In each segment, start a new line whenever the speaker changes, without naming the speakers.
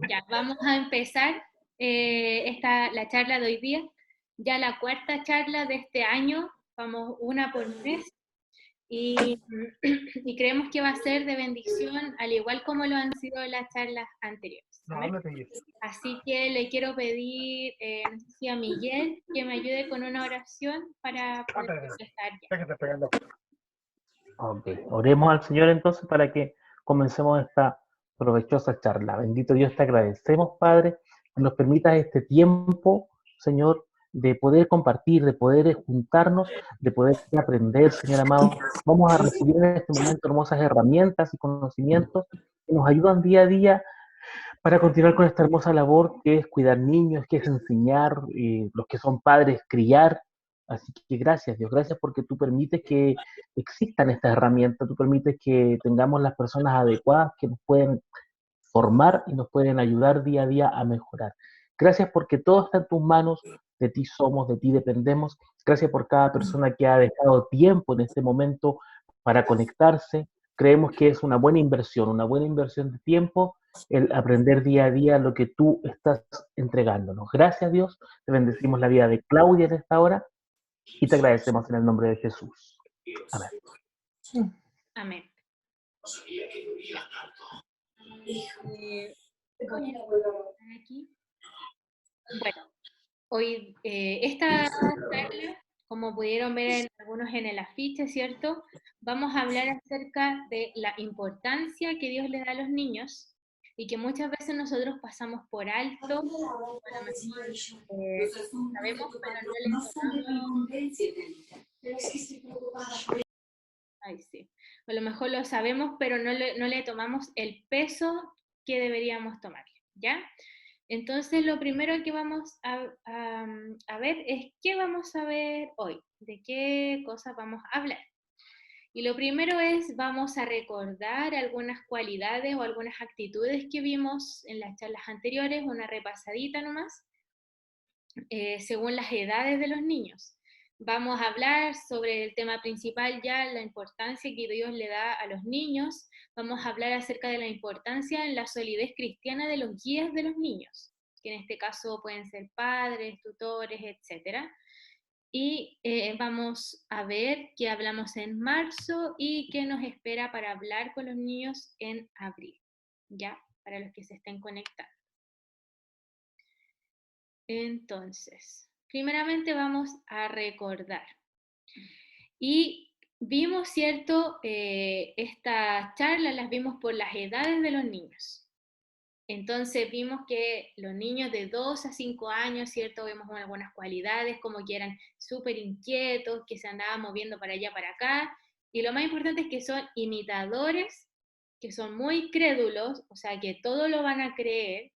Ya, vamos a empezar la charla de hoy día. Ya la cuarta charla de este año, vamos una por mes, y, y creemos que va a ser de bendición, al igual como lo han sido las charlas anteriores.
No,
Amén.
háblate bien.
Así que le quiero pedir, no sé si a Miguel, que me ayude con una oración para poder empezar ya.
Ya que te pegando.
Ok, oremos al Señor entonces para que comencemos esta provechosa charla. Bendito Dios, te agradecemos, Padre, que nos permitas este tiempo, Señor, de poder compartir, de poder juntarnos, de poder aprender, Señor amado. Vamos a recibir en este momento hermosas herramientas y conocimientos que nos ayudan día a día para continuar con esta hermosa labor que es cuidar niños, que es enseñar, los que son padres, criar. Así que gracias, Dios, gracias porque tú permites que existan estas herramientas, tú permites que tengamos las personas adecuadas que nos pueden formar y nos pueden ayudar día a día a mejorar. Gracias porque todo está en tus manos, de ti somos, de ti dependemos. Gracias por cada persona que ha dejado tiempo en este momento para conectarse. Creemos que es una buena inversión de tiempo el aprender día a día lo que tú estás entregándonos. Gracias, Dios. Te bendecimos la vida de Claudia en esta hora y te agradecemos en el nombre de Jesús. Amén.
Amén. Voy a poner aquí. Bueno, hoy esta charla, como pudieron ver algunos en el afiche, ¿cierto? Vamos a hablar acerca de la importancia que Dios le da a los niños y que muchas veces nosotros pasamos por alto, a lo mejor sabemos, pero no le tomamos, ay, sí. A lo mejor lo sabemos, pero no le tomamos el peso que deberíamos tomar, ¿ya? Entonces, lo primero que vamos a ver es qué vamos a ver hoy, de qué cosas vamos a hablar. Y lo primero es, vamos a recordar algunas cualidades o algunas actitudes que vimos en las charlas anteriores, una repasadita nomás, según las edades de los niños. Vamos a hablar sobre el tema principal ya, la importancia que Dios le da a los niños. Vamos a hablar acerca de la importancia en la solidez cristiana de los guías de los niños, que en este caso pueden ser padres, tutores, etc. Y vamos a ver qué hablamos en marzo y qué nos espera para hablar con los niños en abril, ¿ya? Para los que se estén conectando. Entonces, primeramente vamos a recordar. Y vimos, ¿cierto? Estas charlas las vimos por las edades de los niños. Entonces vimos que los niños de 2 a 5 años, ¿cierto? Vemos algunas cualidades como que eran súper inquietos, que se andaban moviendo para allá, para acá. Y lo más importante es que son imitadores, que son muy crédulos, o sea, que todo lo van a creer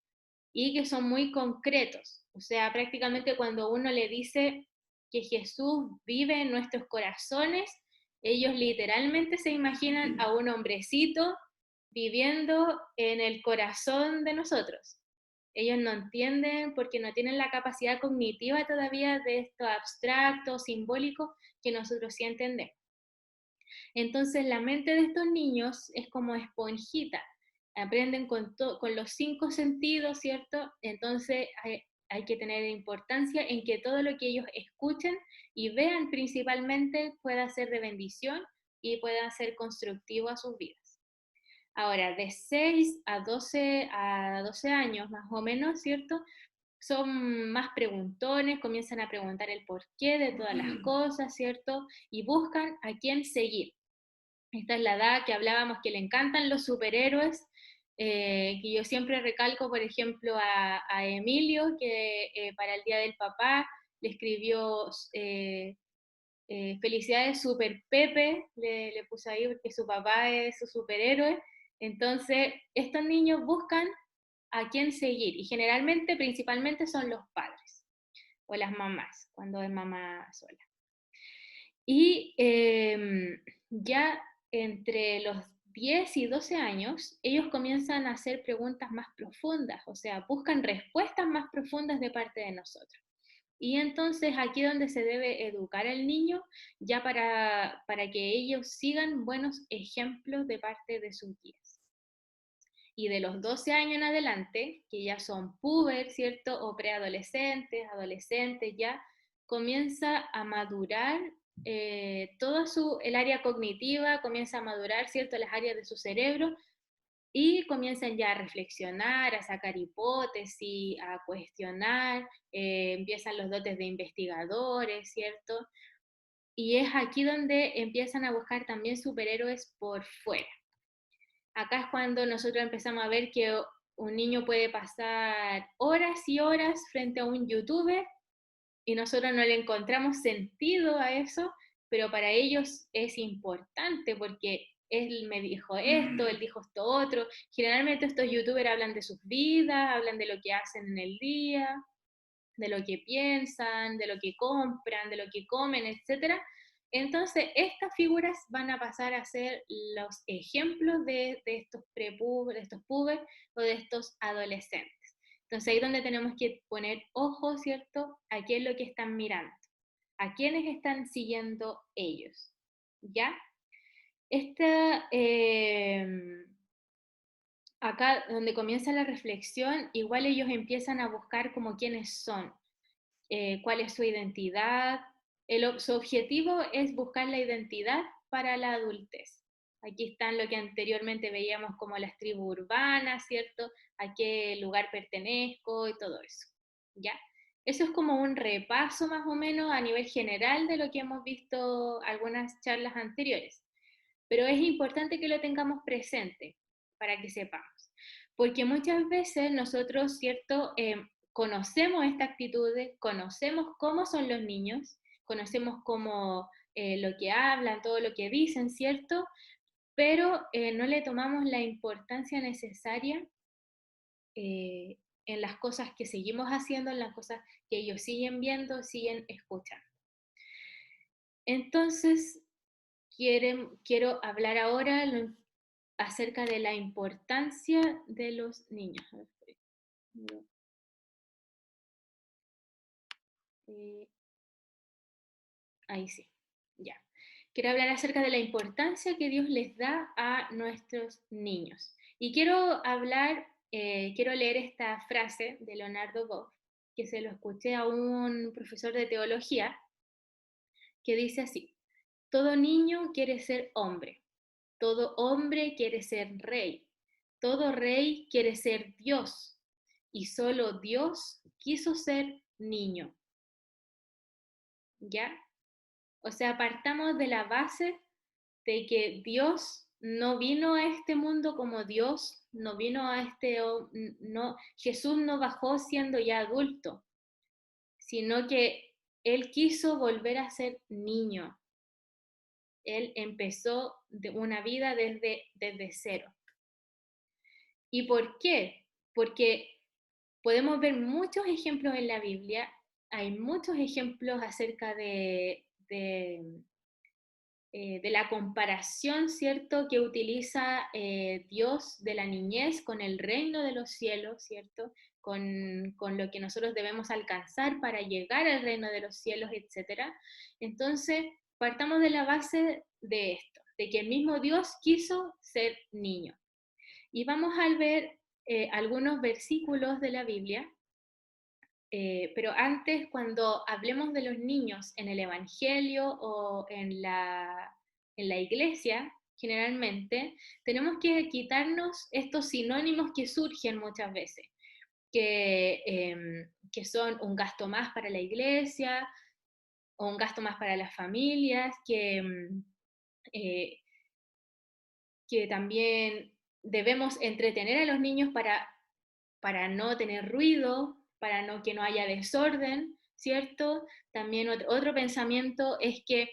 y que son muy concretos. O sea, prácticamente cuando uno le dice que Jesús vive en nuestros corazones, ellos literalmente se imaginan a un hombrecito viviendo en el corazón de nosotros. Ellos no entienden porque no tienen la capacidad cognitiva todavía de esto abstracto, simbólico, que nosotros sí entendemos. Entonces la mente de estos niños es como esponjita, aprenden con los 5 sentidos, ¿cierto? Entonces hay que tener importancia en que todo lo que ellos escuchen y vean principalmente pueda ser de bendición y pueda ser constructivo a sus vidas. Ahora, de 6 a 12 años más o menos, ¿cierto? Son más preguntones, comienzan a preguntar el porqué de todas las cosas, ¿cierto? Y buscan a quién seguir. Esta es la edad que hablábamos que le encantan los superhéroes, que yo siempre recalco, por ejemplo, a Emilio, que para el Día del Papá le escribió felicidades Super Pepe, le puse ahí porque su papá es su superhéroe. Entonces, estos niños buscan a quién seguir y generalmente, principalmente son los padres o las mamás, cuando es mamá sola. Y ya entre los 10 y 12 años, ellos comienzan a hacer preguntas más profundas, o sea, buscan respuestas más profundas de parte de nosotros. Y entonces aquí es donde se debe educar al niño, ya para que ellos sigan buenos ejemplos de parte de sus guías. y de los 12 años en adelante, que ya son puber, ¿cierto? O preadolescentes, adolescentes, ya comienza a madurar el área cognitiva, comienza a madurar, ¿cierto? Las áreas de su cerebro y comienzan ya a reflexionar, a sacar hipótesis, a cuestionar, empiezan los dotes de investigadores, ¿cierto? Y es aquí donde empiezan a buscar también superhéroes por fuera. Acá es cuando nosotros empezamos a ver que un niño puede pasar horas y horas frente a un youtuber y nosotros no le encontramos sentido a eso, pero para ellos es importante porque él me dijo esto, él dijo esto otro. Generalmente estos youtubers hablan de sus vidas, hablan de lo que hacen en el día, de lo que piensan, de lo que compran, de lo que comen, etcétera. Entonces, estas figuras van a pasar a ser los ejemplos de estos prepubers, de estos pubers o de estos adolescentes. Entonces, ahí es donde tenemos que poner ojo, ¿cierto?, a qué es lo que están mirando, a quiénes están siguiendo ellos, ¿ya? Esta, acá donde comienza la reflexión, igual ellos empiezan a buscar como quiénes son, cuál es su identidad. Su objetivo es buscar la identidad para la adultez. Aquí están lo que anteriormente veíamos como las tribus urbanas, ¿cierto? A qué lugar pertenezco y todo eso, ¿ya? Eso es como un repaso más o menos a nivel general de lo que hemos visto algunas charlas anteriores. Pero es importante que lo tengamos presente para que sepamos. Porque muchas veces nosotros, ¿cierto? Conocemos estas actitudes, conocemos cómo son los niños, conocemos cómo lo que hablan, todo lo que dicen, ¿cierto? Pero no le tomamos la importancia necesaria eh, en las cosas que seguimos haciendo, en las cosas que ellos siguen viendo, siguen escuchando. Entonces, quiero hablar ahora acerca de la importancia de los niños. Ahí sí, ya. Quiero hablar acerca de la importancia que Dios les da a nuestros niños. Y quiero leer esta frase de Leonardo Boff, que se lo escuché a un profesor de teología, que dice así: todo niño quiere ser hombre, todo hombre quiere ser rey, todo rey quiere ser Dios, y solo Dios quiso ser niño. ¿Ya? O sea, partamos de la base de que Dios no vino a este mundo como Dios, no vino a no, Jesús no bajó siendo ya adulto, sino que Él quiso volver a ser niño. Él empezó de una vida desde cero. ¿Y por qué? Porque podemos ver muchos ejemplos en la Biblia, hay muchos ejemplos acerca de la comparación, ¿cierto?, que utiliza Dios de la niñez con el reino de los cielos, ¿cierto?, con lo que nosotros debemos alcanzar para llegar al reino de los cielos, etc. Entonces, partamos de la base de esto, de que el mismo Dios quiso ser niño. Y vamos a ver algunos versículos de la Biblia. Pero antes, cuando hablemos de los niños en el Evangelio o en la iglesia, generalmente, tenemos que quitarnos estos sinónimos que surgen muchas veces, que son un gasto más para la iglesia o un gasto más para las familias, eh, que también debemos entretener a los niños para no tener ruido, que no haya desorden, ¿cierto? También otro pensamiento es que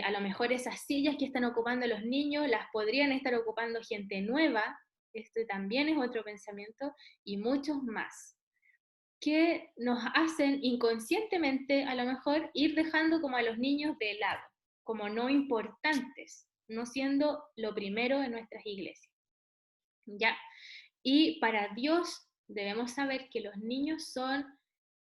a lo mejor esas sillas que están ocupando los niños las podrían estar ocupando gente nueva, este también es otro pensamiento, y muchos más, que nos hacen inconscientemente a lo mejor ir dejando como a los niños de lado, como no importantes, no siendo lo primero en nuestras iglesias. ¿Ya? Y para Dios debemos saber que los niños son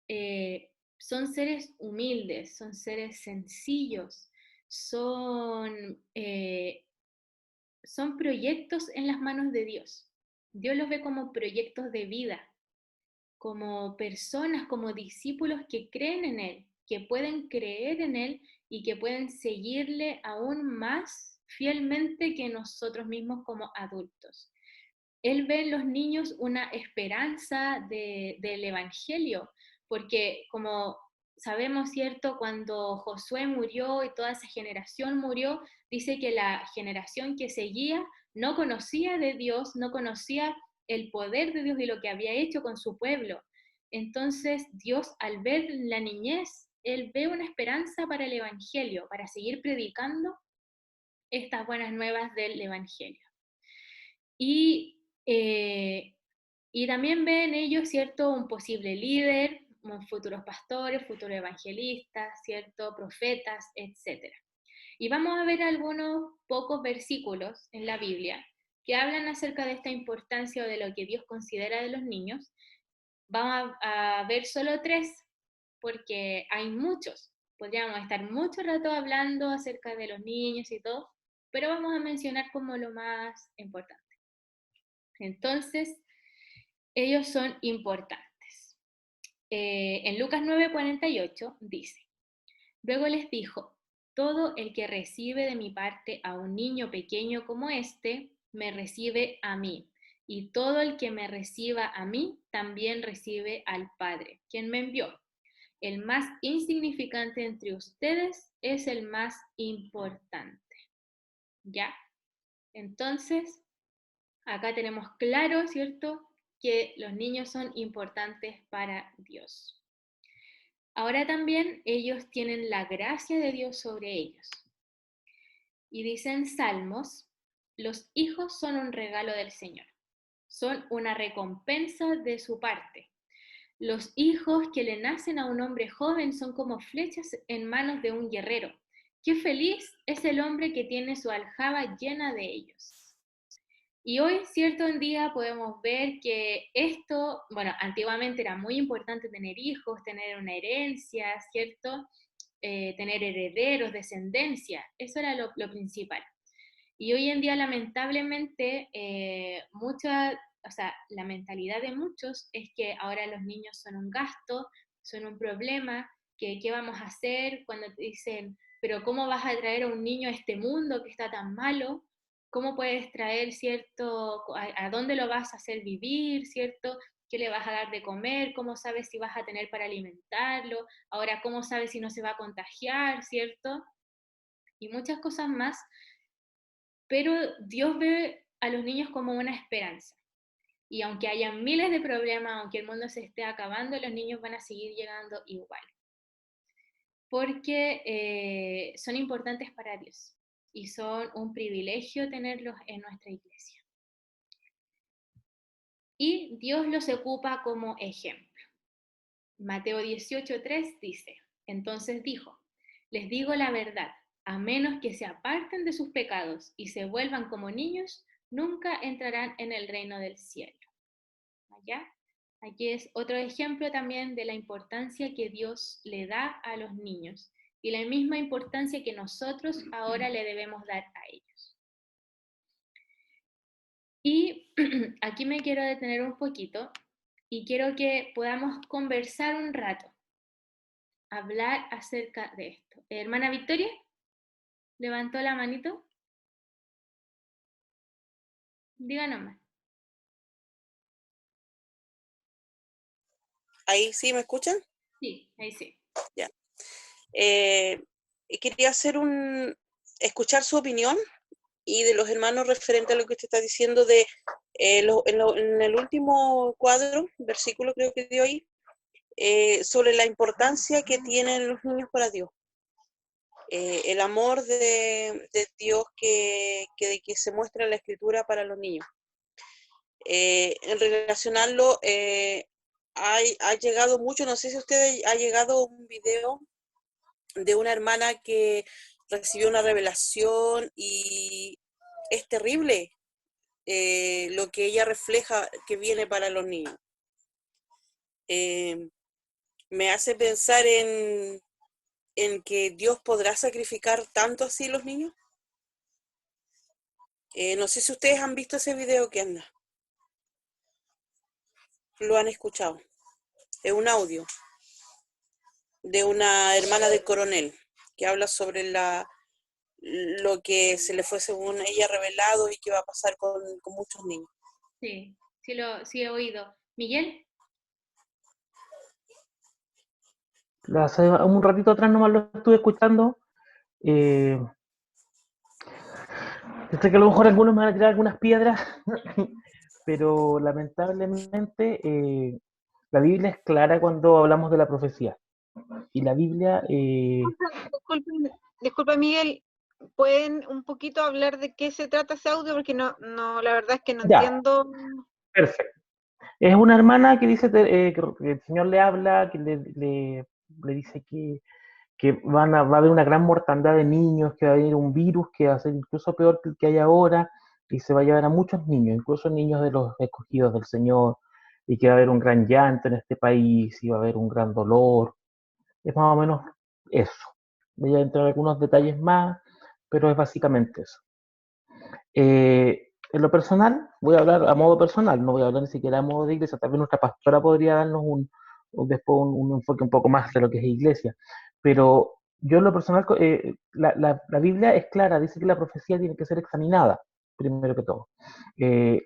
seres humildes, son seres sencillos, son proyectos en las manos de Dios. Dios los ve como proyectos de vida, como personas, como discípulos que creen en Él, que pueden creer en Él y que pueden seguirle aún más fielmente que nosotros mismos como adultos. Él ve en los niños una esperanza del Evangelio, porque como sabemos, ¿cierto? Cuando Josué murió y toda esa generación murió, dice que la generación que seguía no conocía de Dios, no conocía el poder de Dios y lo que había hecho con su pueblo. Entonces Dios, al ver la niñez, Él ve una esperanza para el Evangelio, para seguir predicando estas buenas nuevas del Evangelio. Y, y también ve en ellos, ¿cierto?, un posible líder, futuros pastores, futuros evangelistas, ¿cierto?, profetas, etc. Y vamos a ver algunos pocos versículos en la Biblia que hablan acerca de esta importancia o de lo que Dios considera de los niños. Vamos a ver solo 3, porque hay muchos. Podríamos estar mucho rato hablando acerca de los niños y todo, pero vamos a mencionar como lo más importante. Entonces, ellos son importantes. En Lucas 9:48 dice, luego les dijo, todo el que recibe de mi parte a un niño pequeño como este, me recibe a mí. Y todo el que me reciba a mí, también recibe al Padre, quien me envió. El más insignificante entre ustedes es el más importante. ¿Ya? Entonces, acá tenemos claro, ¿cierto?, que los niños son importantes para Dios. Ahora también ellos tienen la gracia de Dios sobre ellos. Y dicen Salmos, los hijos son un regalo del Señor, son una recompensa de su parte. Los hijos que le nacen a un hombre joven son como flechas en manos de un guerrero. Qué feliz es el hombre que tiene su aljaba llena de ellos. Y hoy, cierto, en día podemos ver que esto, bueno, antiguamente era muy importante tener hijos, tener una herencia, ¿cierto? Tener herederos, descendencia, eso era lo principal. Y hoy en día, lamentablemente, o sea, la mentalidad de muchos es que ahora los niños son un gasto, son un problema, que qué vamos a hacer cuando te dicen, pero ¿cómo vas a traer a un niño a este mundo que está tan malo? ¿Cómo puedes traer, cierto, a dónde lo vas a hacer vivir, cierto? ¿Qué le vas a dar de comer? ¿Cómo sabes si vas a tener para alimentarlo? Ahora, ¿cómo sabes si no se va a contagiar, cierto? Y muchas cosas más, pero Dios ve a los niños como una esperanza. Y aunque haya miles de problemas, aunque el mundo se esté acabando, los niños van a seguir llegando igual. Porque son importantes para Dios y son un privilegio tenerlos en nuestra iglesia. Y Dios los ocupa como ejemplo. Mateo 18:3 dice, entonces dijo, les digo la verdad, a menos que se aparten de sus pecados y se vuelvan como niños, nunca entrarán en el reino del cielo. ¿Ya? Aquí es otro ejemplo también de la importancia que Dios le da a los niños y la misma importancia que nosotros ahora le debemos dar a ellos. Y aquí me quiero detener un poquito y quiero que podamos conversar un rato, hablar acerca de esto. Hermana Victoria, ¿levantó la manito? Diga nomás.
Ahí sí, ¿me escuchan?
Sí, ahí sí.
Ya. Quería escuchar su opinión y de los hermanos referente a lo que usted está diciendo de en el último cuadro, versículo creo que dio ahí, sobre la importancia que tienen los niños para Dios. El amor de Dios que se muestra en la Escritura para los niños. En relacionarlo, ha llegado mucho, no sé si usted ha llegado un video de una hermana que recibió una revelación y es terrible lo que ella refleja que viene para los niños. Me hace pensar en que Dios podrá sacrificar tanto así los niños. No sé si ustedes han visto ese video que anda. lo han escuchado. Es un audio de una hermana del coronel que habla sobre lo que se le fue según ella revelado y que va a pasar con muchos niños.
Sí, sí he oído. Miguel,
Hace un ratito atrás nomás lo estuve escuchando. Eh, yo sé que a lo mejor algunos me van a tirar algunas piedras, pero lamentablemente la Biblia es clara cuando hablamos de la profecía. Y la Biblia,
Disculpa, Miguel, ¿pueden un poquito hablar de qué se trata ese audio? Porque la verdad es que no
ya,
entiendo.
perfecto. Es una hermana que dice que el Señor le habla, que le dice que va a haber una gran mortandad de niños, que va a venir un virus que va a ser incluso peor que el que hay ahora, y se va a llevar a muchos niños, incluso niños de los escogidos del Señor, y que va a haber un gran llanto en este país, y va a haber un gran dolor. Es más o menos eso. Voy a entrar en algunos detalles más, pero es básicamente eso. En lo personal, voy a hablar a modo personal, no voy a hablar ni siquiera a modo de iglesia. Tal vez nuestra pastora podría darnos después un enfoque un poco más de lo que es iglesia. Pero yo en lo personal, la Biblia es clara, dice que la profecía tiene que ser examinada, primero que todo. De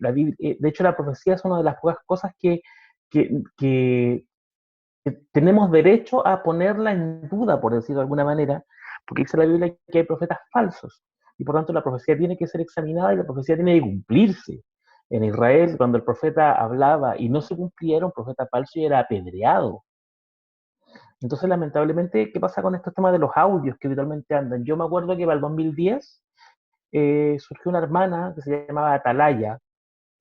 hecho, la profecía es una de las pocas cosas que, que, que tenemos derecho a ponerla en duda, por decirlo de alguna manera, porque dice la Biblia que hay profetas falsos, y por tanto la profecía tiene que ser examinada y la profecía tiene que cumplirse. En Israel, cuando el profeta hablaba y no se cumplía, era un profeta falso y era apedreado. Entonces, lamentablemente, ¿qué pasa con estos temas de los audios que habitualmente andan? Yo me acuerdo que para el 2010 surgió una hermana que se llamaba Atalaya,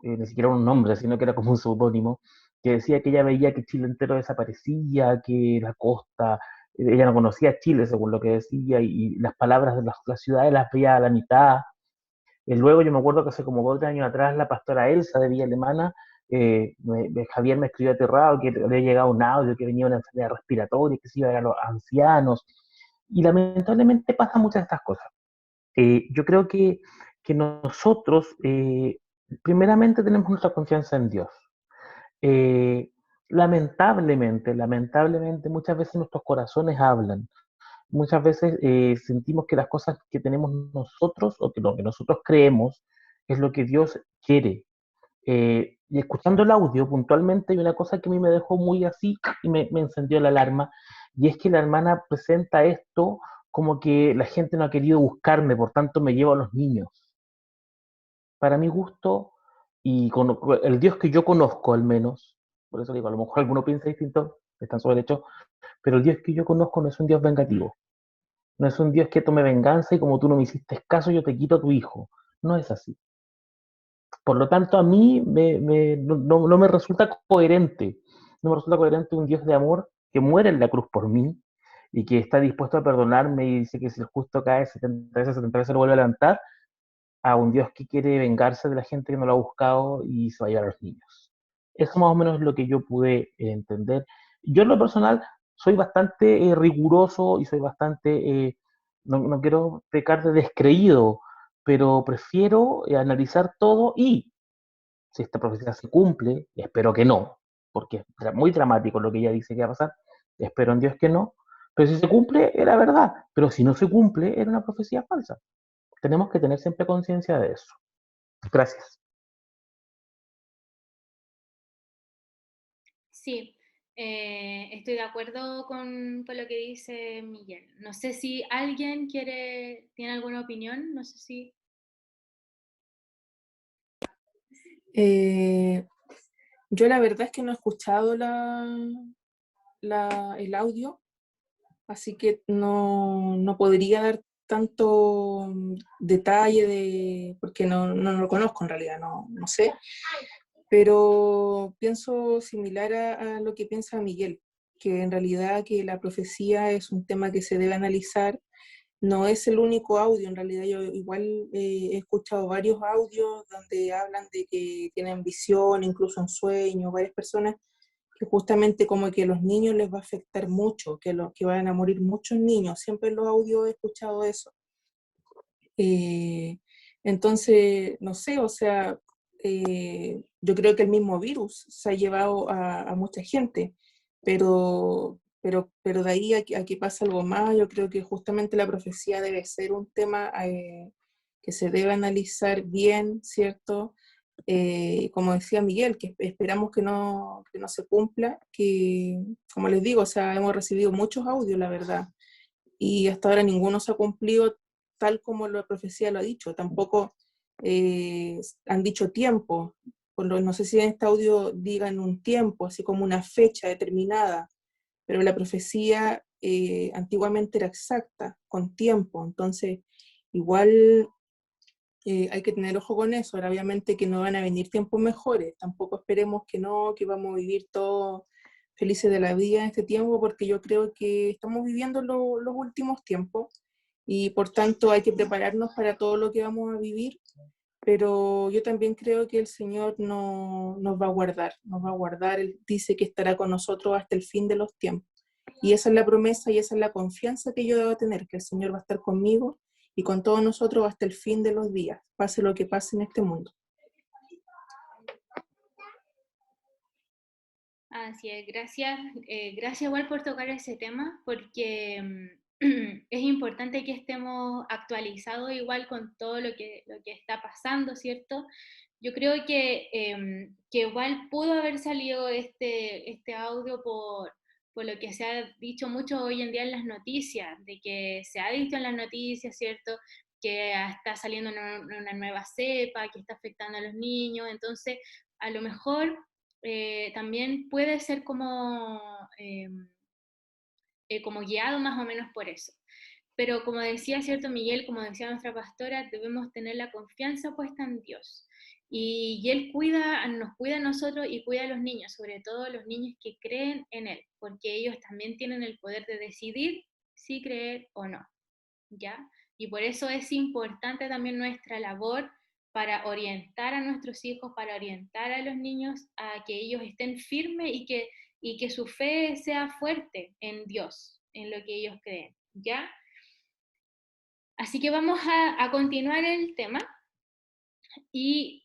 ni siquiera un nombre, sino que era como un seudónimo, que decía que ella veía que Chile entero desaparecía, que la costa, ella no conocía Chile según lo que decía, y las palabras de las ciudades las veía a la mitad. Luego yo me acuerdo que hace como 2 años atrás la pastora Elsa de Villa Alemana, Javier me escribió aterrado que le había llegado un audio que venía una enfermedad respiratoria, que se iba a ver a los ancianos, y lamentablemente pasan muchas de estas cosas. Yo creo que nosotros, primeramente, tenemos nuestra confianza en Dios. Eh, lamentablemente, muchas veces nuestros corazones hablan. Muchas veces sentimos que las cosas que tenemos nosotros o que lo que nosotros creemos es lo que Dios quiere. Y escuchando el audio puntualmente hay una cosa que a mí me dejó muy así y me encendió la alarma, y es que la hermana presenta esto como que la gente no ha querido buscarme, por tanto me llevo a los niños. Para mi gusto, y con el Dios que yo conozco al menos, por eso digo, a lo mejor alguno piensa distinto, están sobre el hecho, pero el Dios que yo conozco no es un Dios vengativo, no es un Dios que tome venganza y como tú no me hiciste caso, yo te quito a tu hijo. No es así. Por lo tanto, a mí no me resulta coherente, no me resulta coherente un Dios de amor que muere en la cruz por mí y que está dispuesto a perdonarme y dice que si el justo cae 70 veces lo vuelve a levantar, a un Dios que quiere vengarse de la gente que no lo ha buscado y se va a llevar a los niños. Eso más o menos es lo que yo pude entender. Yo en lo personal soy bastante riguroso y soy bastante, no quiero pecar de descreído, pero prefiero analizar todo y si esta profecía se cumple, espero que no, porque es muy dramático lo que ella dice que va a pasar, espero en Dios que no, pero si se cumple, era verdad, pero si no se cumple, era una profecía falsa. Tenemos que tener siempre conciencia de eso. Gracias.
sí, estoy de acuerdo con lo que dice Miguel. No sé si alguien tiene alguna opinión, no sé si...
Yo la verdad es que no he escuchado el audio, así que no podría dar tanto detalle porque no lo conozco en realidad, no sé, pero pienso similar a lo que piensa Miguel, que en realidad que la profecía es un tema que se debe analizar. No es el único audio, en realidad yo igual he escuchado varios audios donde hablan de que tienen visión, incluso en sueños, varias personas que justamente como que a los niños les va a afectar mucho, que van a morir muchos niños, siempre en los audios he escuchado eso. Entonces, no sé, o sea, yo creo que el mismo virus se ha llevado a mucha gente, pero de ahí a que pase algo más, yo creo que justamente la profecía debe ser un tema que se debe analizar bien, ¿cierto? Como decía Miguel, que esperamos que no se cumpla, que, como les digo, o sea, hemos recibido muchos audios, la verdad, y hasta ahora ninguno se ha cumplido tal como la profecía lo ha dicho. Tampoco han dicho tiempo. No sé si en este audio digan un tiempo, así como una fecha determinada, pero la profecía antiguamente era exacta, con tiempo. Entonces, igual hay que tener ojo con eso. Ahora, obviamente que no van a venir tiempos mejores. Tampoco esperemos que no, que vamos a vivir todos felices de la vida en este tiempo, porque yo creo que estamos viviendo los últimos tiempos y por tanto hay que prepararnos para todo lo que vamos a vivir, pero yo también creo que el Señor no, nos va a guardar, nos va a guardar. Él dice que estará con nosotros hasta el fin de los tiempos. Y esa es la promesa y esa es la confianza que yo debo tener, que el Señor va a estar conmigo y con todos nosotros hasta el fin de los días, pase lo que pase en este mundo.
Así es, gracias. Gracias igual por tocar ese tema, porque es importante que estemos actualizados igual con todo lo que está pasando, ¿cierto? Yo creo que igual pudo haber salido este audio por lo que se ha dicho mucho hoy en día en las noticias, de que se ha visto en las noticias, ¿cierto? Que está saliendo una nueva cepa, que está afectando a los niños, entonces a lo mejor también puede ser como guiado más o menos por eso. Pero como decía cierto Miguel, como decía nuestra pastora, debemos tener la confianza puesta en Dios. Y Él nos cuida a nosotros y cuida a los niños, sobre todo los niños que creen en Él, porque ellos también tienen el poder de decidir si creer o no, ¿ya? Y por eso es importante también nuestra labor para orientar a nuestros hijos, para orientar a los niños a que ellos estén firmes y que su fe sea fuerte en Dios, en lo que ellos creen, ¿ya? Así que vamos a continuar el tema y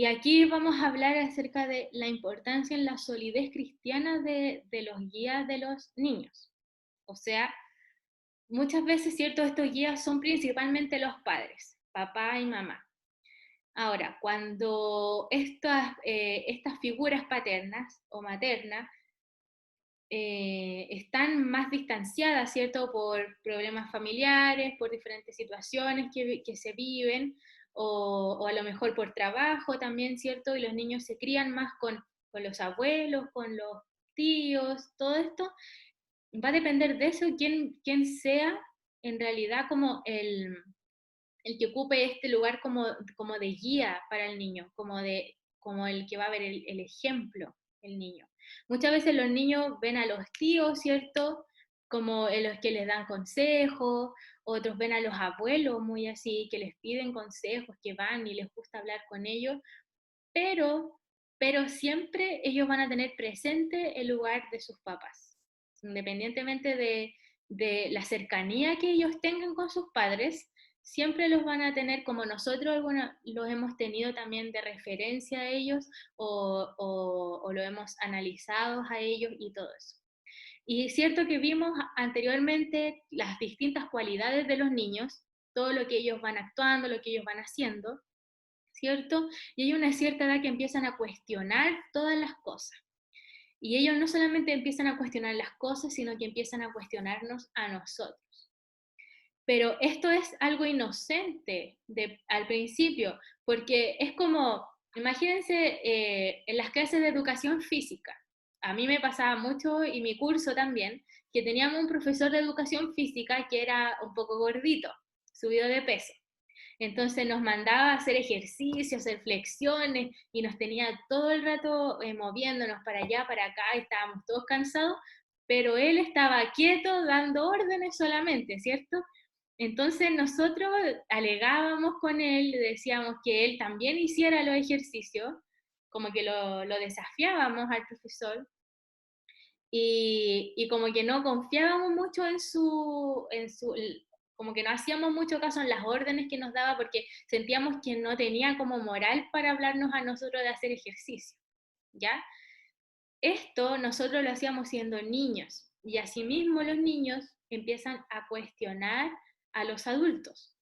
aquí vamos a hablar acerca de la importancia en la solidez cristiana de los guías de los niños. O sea, muchas veces, ¿cierto? Estos guías son principalmente los padres, papá y mamá. Ahora, cuando estas figuras paternas o maternas están más distanciadas, ¿cierto? Por problemas familiares, por diferentes situaciones que se viven, o a lo mejor por trabajo también, ¿cierto? Y los niños se crían más con los abuelos, con los tíos, todo esto. Va a depender de eso quién sea en realidad como el que ocupe este lugar como de guía para el niño, como el que va a ver el ejemplo, el niño. Muchas veces los niños ven a los tíos, ¿cierto? Como los que les dan consejos, otros ven a los abuelos muy así, que les piden consejos, que van y les gusta hablar con ellos, pero, pero siempre ellos van a tener presente el lugar de sus papás, independientemente de la cercanía que ellos tengan con sus padres, siempre los van a tener como nosotros los hemos tenido también de referencia a ellos o lo hemos analizado a ellos y todo eso. Y es cierto que vimos anteriormente las distintas cualidades de los niños, todo lo que ellos van actuando, lo que ellos van haciendo, ¿cierto? Y hay una cierta edad que empiezan a cuestionar todas las cosas. Y ellos no solamente empiezan a cuestionar las cosas, sino que empiezan a cuestionarnos a nosotros. Pero esto es algo inocente al principio, porque es como, imagínense en las clases de educación física. A mí me pasaba mucho, y mi curso también, que teníamos un profesor de educación física que era un poco gordito, subido de peso. Entonces nos mandaba a hacer ejercicios, hacer flexiones y nos tenía todo el rato moviéndonos para allá, para acá, estábamos todos cansados, pero él estaba quieto dando órdenes solamente, ¿cierto? Entonces nosotros alegábamos con él, decíamos que él también hiciera los ejercicios, como que lo desafiábamos al profesor, y como que no confiábamos mucho como que no hacíamos mucho caso en las órdenes que nos daba porque sentíamos que no tenía como moral para hablarnos a nosotros de hacer ejercicio, ¿ya? Esto nosotros lo hacíamos siendo niños y asimismo los niños empiezan a cuestionar a los adultos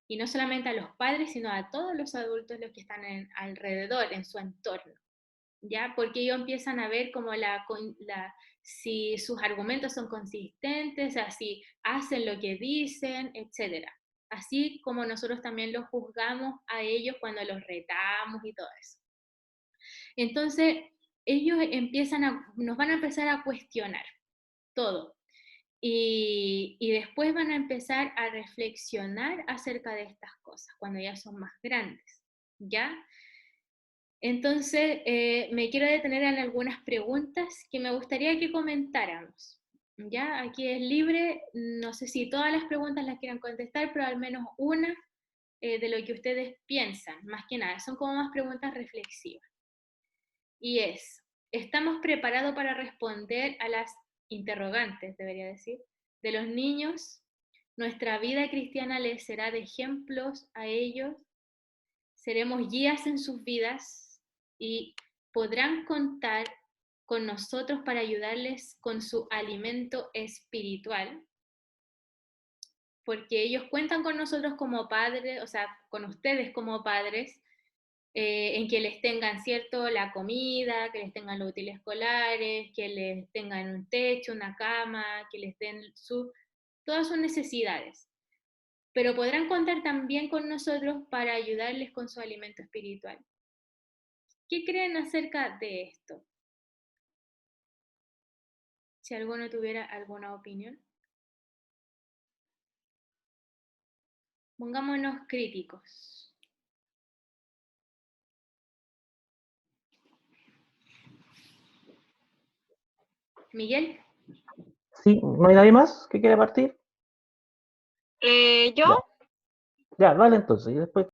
y no solamente a los padres, sino a todos los adultos los que están alrededor, en su entorno, ¿ya? Porque ellos empiezan a ver como si sus argumentos son consistentes, si hacen lo que dicen, etc. Así como nosotros también los juzgamos a ellos cuando los retamos y todo eso. Entonces, ellos nos van a empezar a cuestionar todo. Y después van a empezar a reflexionar acerca de estas cosas, cuando ya son más grandes, ¿ya? Entonces, me quiero detener en algunas preguntas que me gustaría que comentáramos, ¿ya? Aquí es libre, no sé si todas las preguntas las quieran contestar, pero al menos una de lo que ustedes piensan, más que nada, son como más preguntas reflexivas. Y ¿estamos preparados para responder a las interrogantes, debería decir, de los niños? ¿Nuestra vida cristiana les será de ejemplos a ellos? ¿Seremos guías en sus vidas? ¿Y podrán contar con nosotros para ayudarles con su alimento espiritual? Porque ellos cuentan con nosotros como padres, o sea, con ustedes como padres, en que les tengan, ¿cierto?, la comida, que les tengan los útiles escolares, que les tengan un techo, una cama, que les den todas sus necesidades. Pero podrán contar también con nosotros para ayudarles con su alimento espiritual. ¿Qué creen acerca de esto? Si alguno tuviera alguna opinión. Pongámonos críticos. Miguel.
Sí, ¿no hay nadie más que quiera partir?
¿Yo?
Ya, vale, entonces, y después.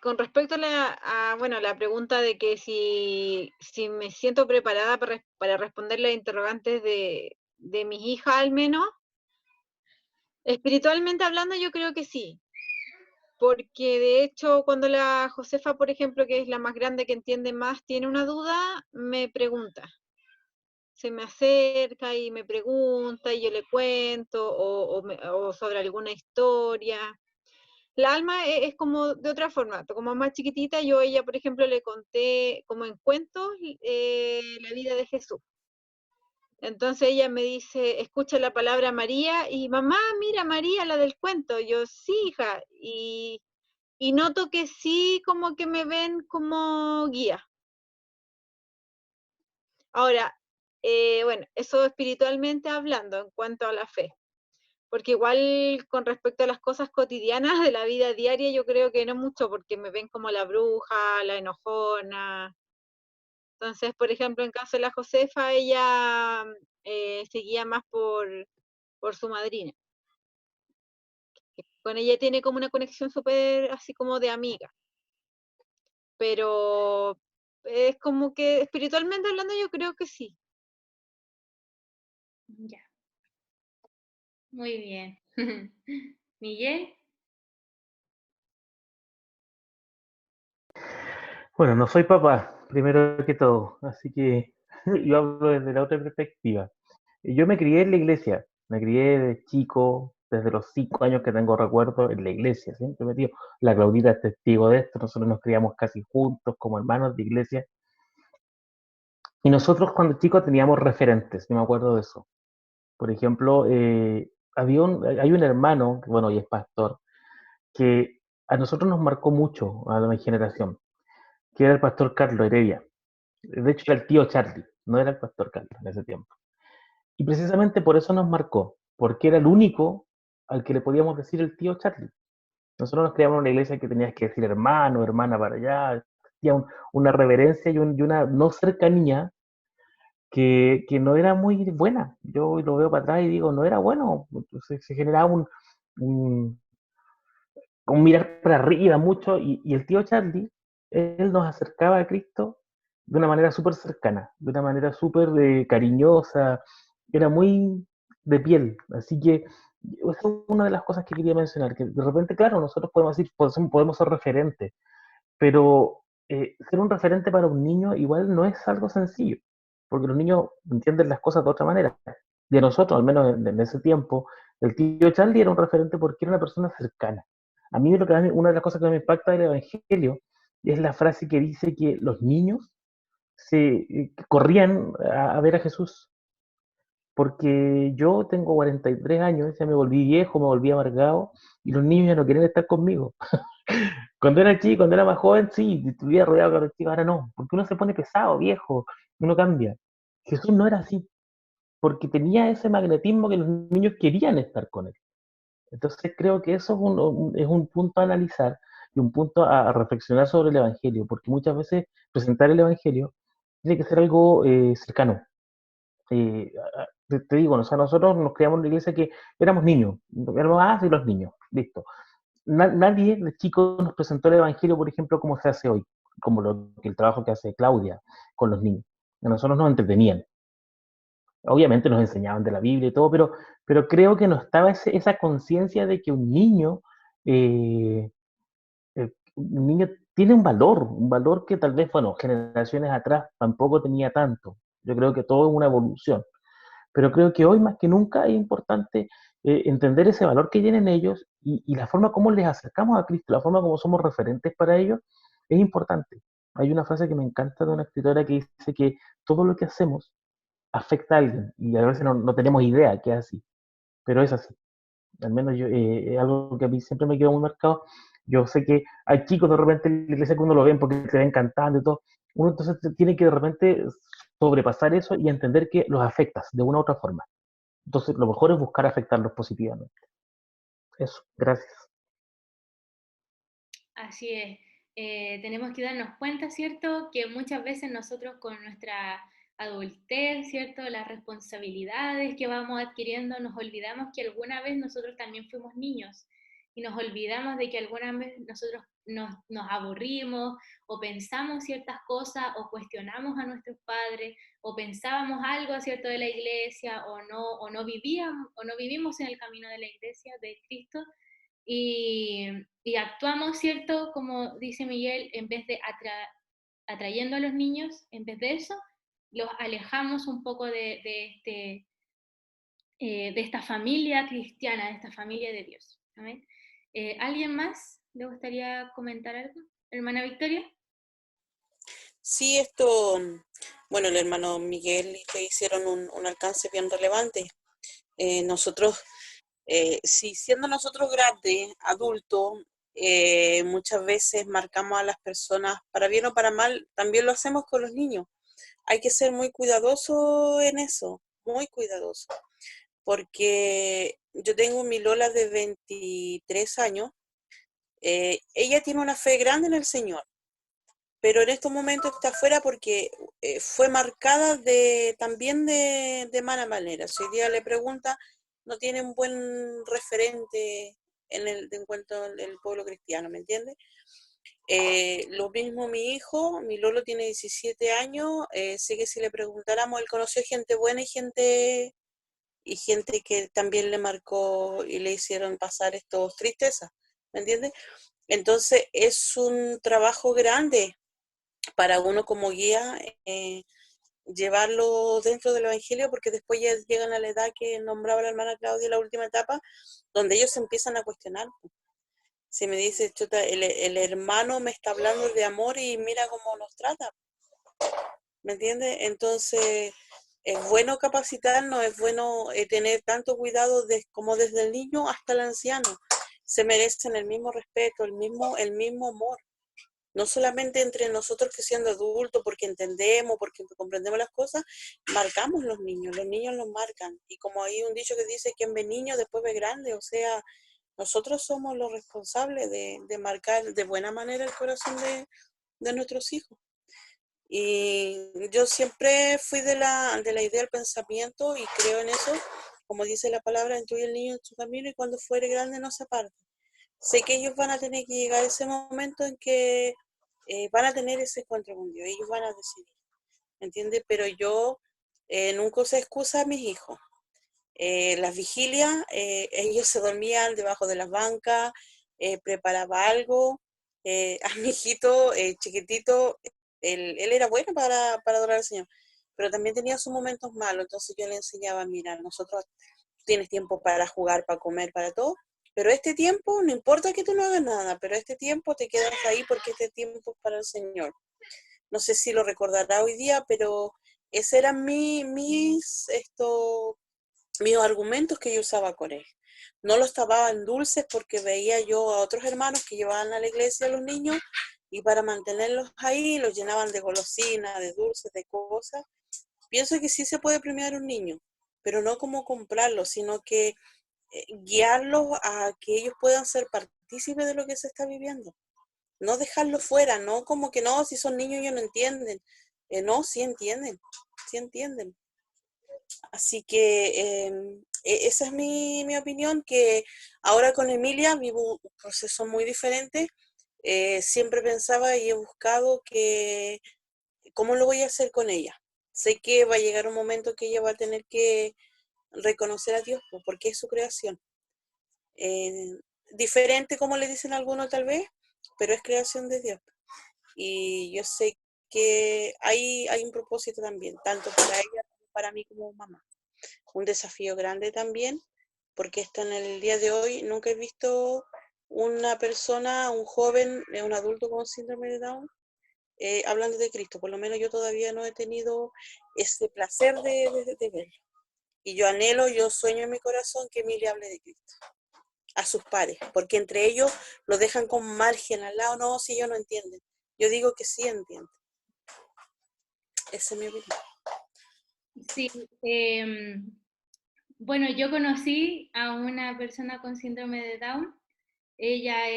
Con respecto a la pregunta de que si me siento preparada para responder las interrogantes de mis hijas al menos, espiritualmente hablando yo creo que sí, porque de hecho cuando la Josefa, por ejemplo, que es la más grande, que entiende más, tiene una duda, me pregunta. Se me acerca y me pregunta y yo le cuento o sobre alguna historia. La Alma es como de otra forma, como más chiquitita, yo a ella, por ejemplo, le conté como en cuentos la vida de Jesús. Entonces ella me dice, escucha la palabra María y mamá, mira María, la del cuento. Yo, sí, hija, y noto que sí, como que me ven como guía. Ahora, bueno, eso espiritualmente hablando en cuanto a la fe. Porque igual con respecto a las cosas cotidianas de la vida diaria, yo creo que no mucho, porque me ven como la bruja, la enojona. Entonces, por ejemplo, en caso de la Josefa, ella se guía más por su madrina. Con ella tiene como una conexión súper así como de amiga. Pero es como que espiritualmente hablando yo creo que sí.
Ya. Muy bien. Miguel.
Bueno, no soy papá, primero que todo, así que yo hablo desde la otra perspectiva. Yo me crié en la iglesia, me crié de chico, desde los 5 años que tengo recuerdo en la iglesia, siempre metido. La Claudita es testigo de esto, nosotros nos criamos casi juntos como hermanos de iglesia. Y nosotros cuando chicos teníamos referentes, yo me acuerdo de eso. Por ejemplo, hay un hermano, que bueno, y es pastor, que a nosotros nos marcó mucho, a mi generación, que era el pastor Carlos Heredia. De hecho, era el tío Charlie, no era el pastor Carlos en ese tiempo. Y precisamente por eso nos marcó, porque era el único al que le podíamos decir el tío Charlie. Nosotros nos criamos en una iglesia que tenías que decir hermano, hermana para allá, tenía una reverencia y una no cercanía que no era muy buena. Yo lo veo para atrás y digo, no era bueno. Entonces, se generaba un, un mirar para arriba mucho y el tío Charlie, él nos acercaba a Cristo de una manera súper cercana, de una manera súper cariñosa, era muy de piel. Así que esa es una de las cosas que quería mencionar, que de repente, claro, nosotros podemos decir, podemos ser referentes, pero ser un referente para un niño igual no es algo sencillo, porque los niños entienden las cosas de otra manera. Y a nosotros, al menos en ese tiempo, el tío Charlie era un referente porque era una persona cercana. A mí, una de las cosas que me impacta del Evangelio es la frase que dice que los niños corrían a ver a Jesús, porque yo tengo 43 años, ya me volví viejo, me volví amargado, y los niños ya no quieren estar conmigo. Cuando era chico, cuando era más joven, sí, estuviera rodeado de los chicos, ahora no, porque uno se pone pesado, viejo, uno cambia. Jesús no era así, porque tenía ese magnetismo que los niños querían estar con él. Entonces creo que eso es un punto a analizar y un punto a reflexionar sobre el Evangelio, porque muchas veces presentar el Evangelio tiene que ser algo cercano. Te digo, o sea, nosotros nos creamos en una iglesia que éramos niños, éramos y los niños, listo. Nadie de chicos nos presentó el Evangelio, por ejemplo, como se hace hoy, como el trabajo que hace Claudia con los niños. A nosotros nos entretenían. Obviamente nos enseñaban de la Biblia y todo, pero creo que no estaba esa conciencia de que eh, un niño tiene un valor que tal vez, bueno, generaciones atrás tampoco tenía tanto. Yo creo que todo es una evolución. Pero creo que hoy más que nunca es importante entender ese valor que tienen ellos y la forma como les acercamos a Cristo, la forma como somos referentes para ellos, es importante. Hay una frase que me encanta de una escritora que dice que todo lo que hacemos afecta a alguien y a veces no tenemos idea que es así, pero es así. Al menos yo, es algo que a mí siempre me quedó muy marcado. Yo sé que hay chicos de repente en la iglesia que uno lo ven porque te ven cantando y todo. Uno entonces tiene que de repente sobrepasar eso y entender que los afectas de una u otra forma. Entonces, lo mejor es buscar afectarlos positivamente. Eso, gracias.
Así es. Tenemos que darnos cuenta, ¿cierto? Que muchas veces nosotros con nuestra adultez, ¿cierto? Las responsabilidades que vamos adquiriendo, nos olvidamos que alguna vez nosotros también fuimos niños y nos olvidamos de que alguna vez nosotros nos aburrimos o pensamos ciertas cosas o cuestionamos a nuestros padres o pensábamos algo, ¿cierto? De la iglesia o no vivíamos o no vivimos en el camino de la iglesia, de Cristo y actuamos, ¿cierto? Como dice Miguel, en vez de atrayendo a los niños, en vez de eso, los alejamos un poco de esta familia cristiana, de esta familia de Dios. ¿Amén? ¿Alguien más le gustaría comentar algo? Hermana Victoria.
Sí, esto, bueno, el hermano Miguel y te hicieron un alcance bien relevante. Nosotros, si siendo nosotros grandes, adultos, muchas veces marcamos a las personas para bien o para mal, también lo hacemos con los niños. Hay que ser muy cuidadoso en eso, muy cuidadoso, porque yo tengo mi Lola de 23 años, ella tiene una fe grande en el Señor, pero en estos momentos está afuera porque fue marcada también de mala manera. Si hoy día le pregunta, no tiene un buen referente en cuanto al pueblo cristiano, ¿me entiendes? Lo mismo mi hijo, mi Lolo tiene 17 años, sé que si le preguntáramos, él conoció gente buena y gente que también le marcó y le hicieron pasar estos tristezas, ¿me entiendes? Entonces es un trabajo grande para uno como guía llevarlo dentro del Evangelio, porque después ya llegan a la edad que nombraba la hermana Claudia en la última etapa, donde ellos se empiezan a cuestionar. Si me dice, chuta, el hermano me está hablando de amor y mira cómo nos trata, ¿me entiendes? Entonces, es bueno capacitarnos, es bueno tener tanto cuidado como desde el niño hasta el anciano. Se merecen el mismo respeto, el mismo amor. No solamente entre nosotros que siendo adultos, porque entendemos, porque comprendemos las cosas, marcamos los niños los marcan. Y como hay un dicho que dice, quien ve niño después ve grande, o sea, nosotros somos los responsables de marcar de buena manera el corazón de nuestros hijos. Y yo siempre fui de la idea del pensamiento y creo en eso, como dice la palabra, instruye al niño en su camino y cuando fuere grande no se aparte. Sé que ellos van a tener que llegar a ese momento en que van a tener ese encuentro con Dios, ellos van a decidir, ¿me entiendes? Pero yo nunca usé excusa a mis hijos. Las vigilias, ellos se dormían debajo de las bancas, preparaba algo. A mi hijito chiquitito, él era bueno para adorar al Señor, pero también tenía sus momentos malos, entonces yo le enseñaba, mira, nosotros tienes tiempo para jugar, para comer, para todo, pero este tiempo, no importa que tú no hagas nada, pero este tiempo te quedas ahí porque este tiempo es para el Señor. No sé si lo recordará hoy día, pero ese eran mis argumentos que yo usaba con él. No los tapaba en dulces porque veía yo a otros hermanos que llevaban a la iglesia a los niños y para mantenerlos ahí los llenaban de golosinas, de dulces, de cosas. Pienso que sí se puede premiar a un niño, pero no como comprarlos, sino que guiarlos a que ellos puedan ser partícipes de lo que se está viviendo. No dejarlos fuera, no como que no, si son niños ellos no entienden. No, sí entienden, sí entienden. Así que esa es mi opinión, que ahora con Emilia vivo un proceso muy diferente. Siempre pensaba y he buscado que cómo lo voy a hacer con ella. Sé que va a llegar un momento que ella va a tener que reconocer a Dios, pues, porque es su creación. Diferente como le dicen algunos tal vez, pero es creación de Dios. Y yo sé que hay un propósito también, tanto para ella como para mí como mamá. Un desafío grande también, porque hasta en el día de hoy nunca he visto una persona, un joven, un adulto con síndrome de Down, hablando de Cristo. Por lo menos yo todavía no he tenido ese placer de verlo. Y yo anhelo, yo sueño en mi corazón que Emilia hable de Cristo a sus pares, porque entre ellos lo dejan con margen al lado, no, si ellos no entienden. Yo digo que sí entienden. Esa es mi opinión.
Sí, bueno, yo conocí a una persona con síndrome de Down. Ella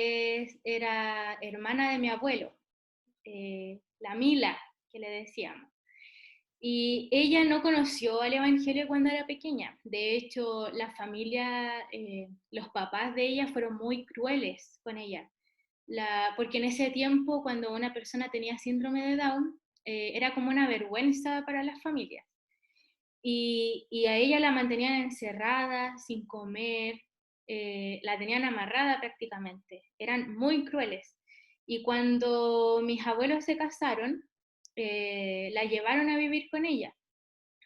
era hermana de mi abuelo, la Mila, que le decíamos. Y ella no conoció al Evangelio cuando era pequeña. De hecho, la familia, los papás de ella fueron muy crueles con ella. Porque en ese tiempo, cuando una persona tenía síndrome de Down, era como una vergüenza para las familias. Y a ella la mantenían encerrada, sin comer, la tenían amarrada prácticamente. Eran muy crueles. Y cuando mis abuelos se casaron, la llevaron a vivir con ella.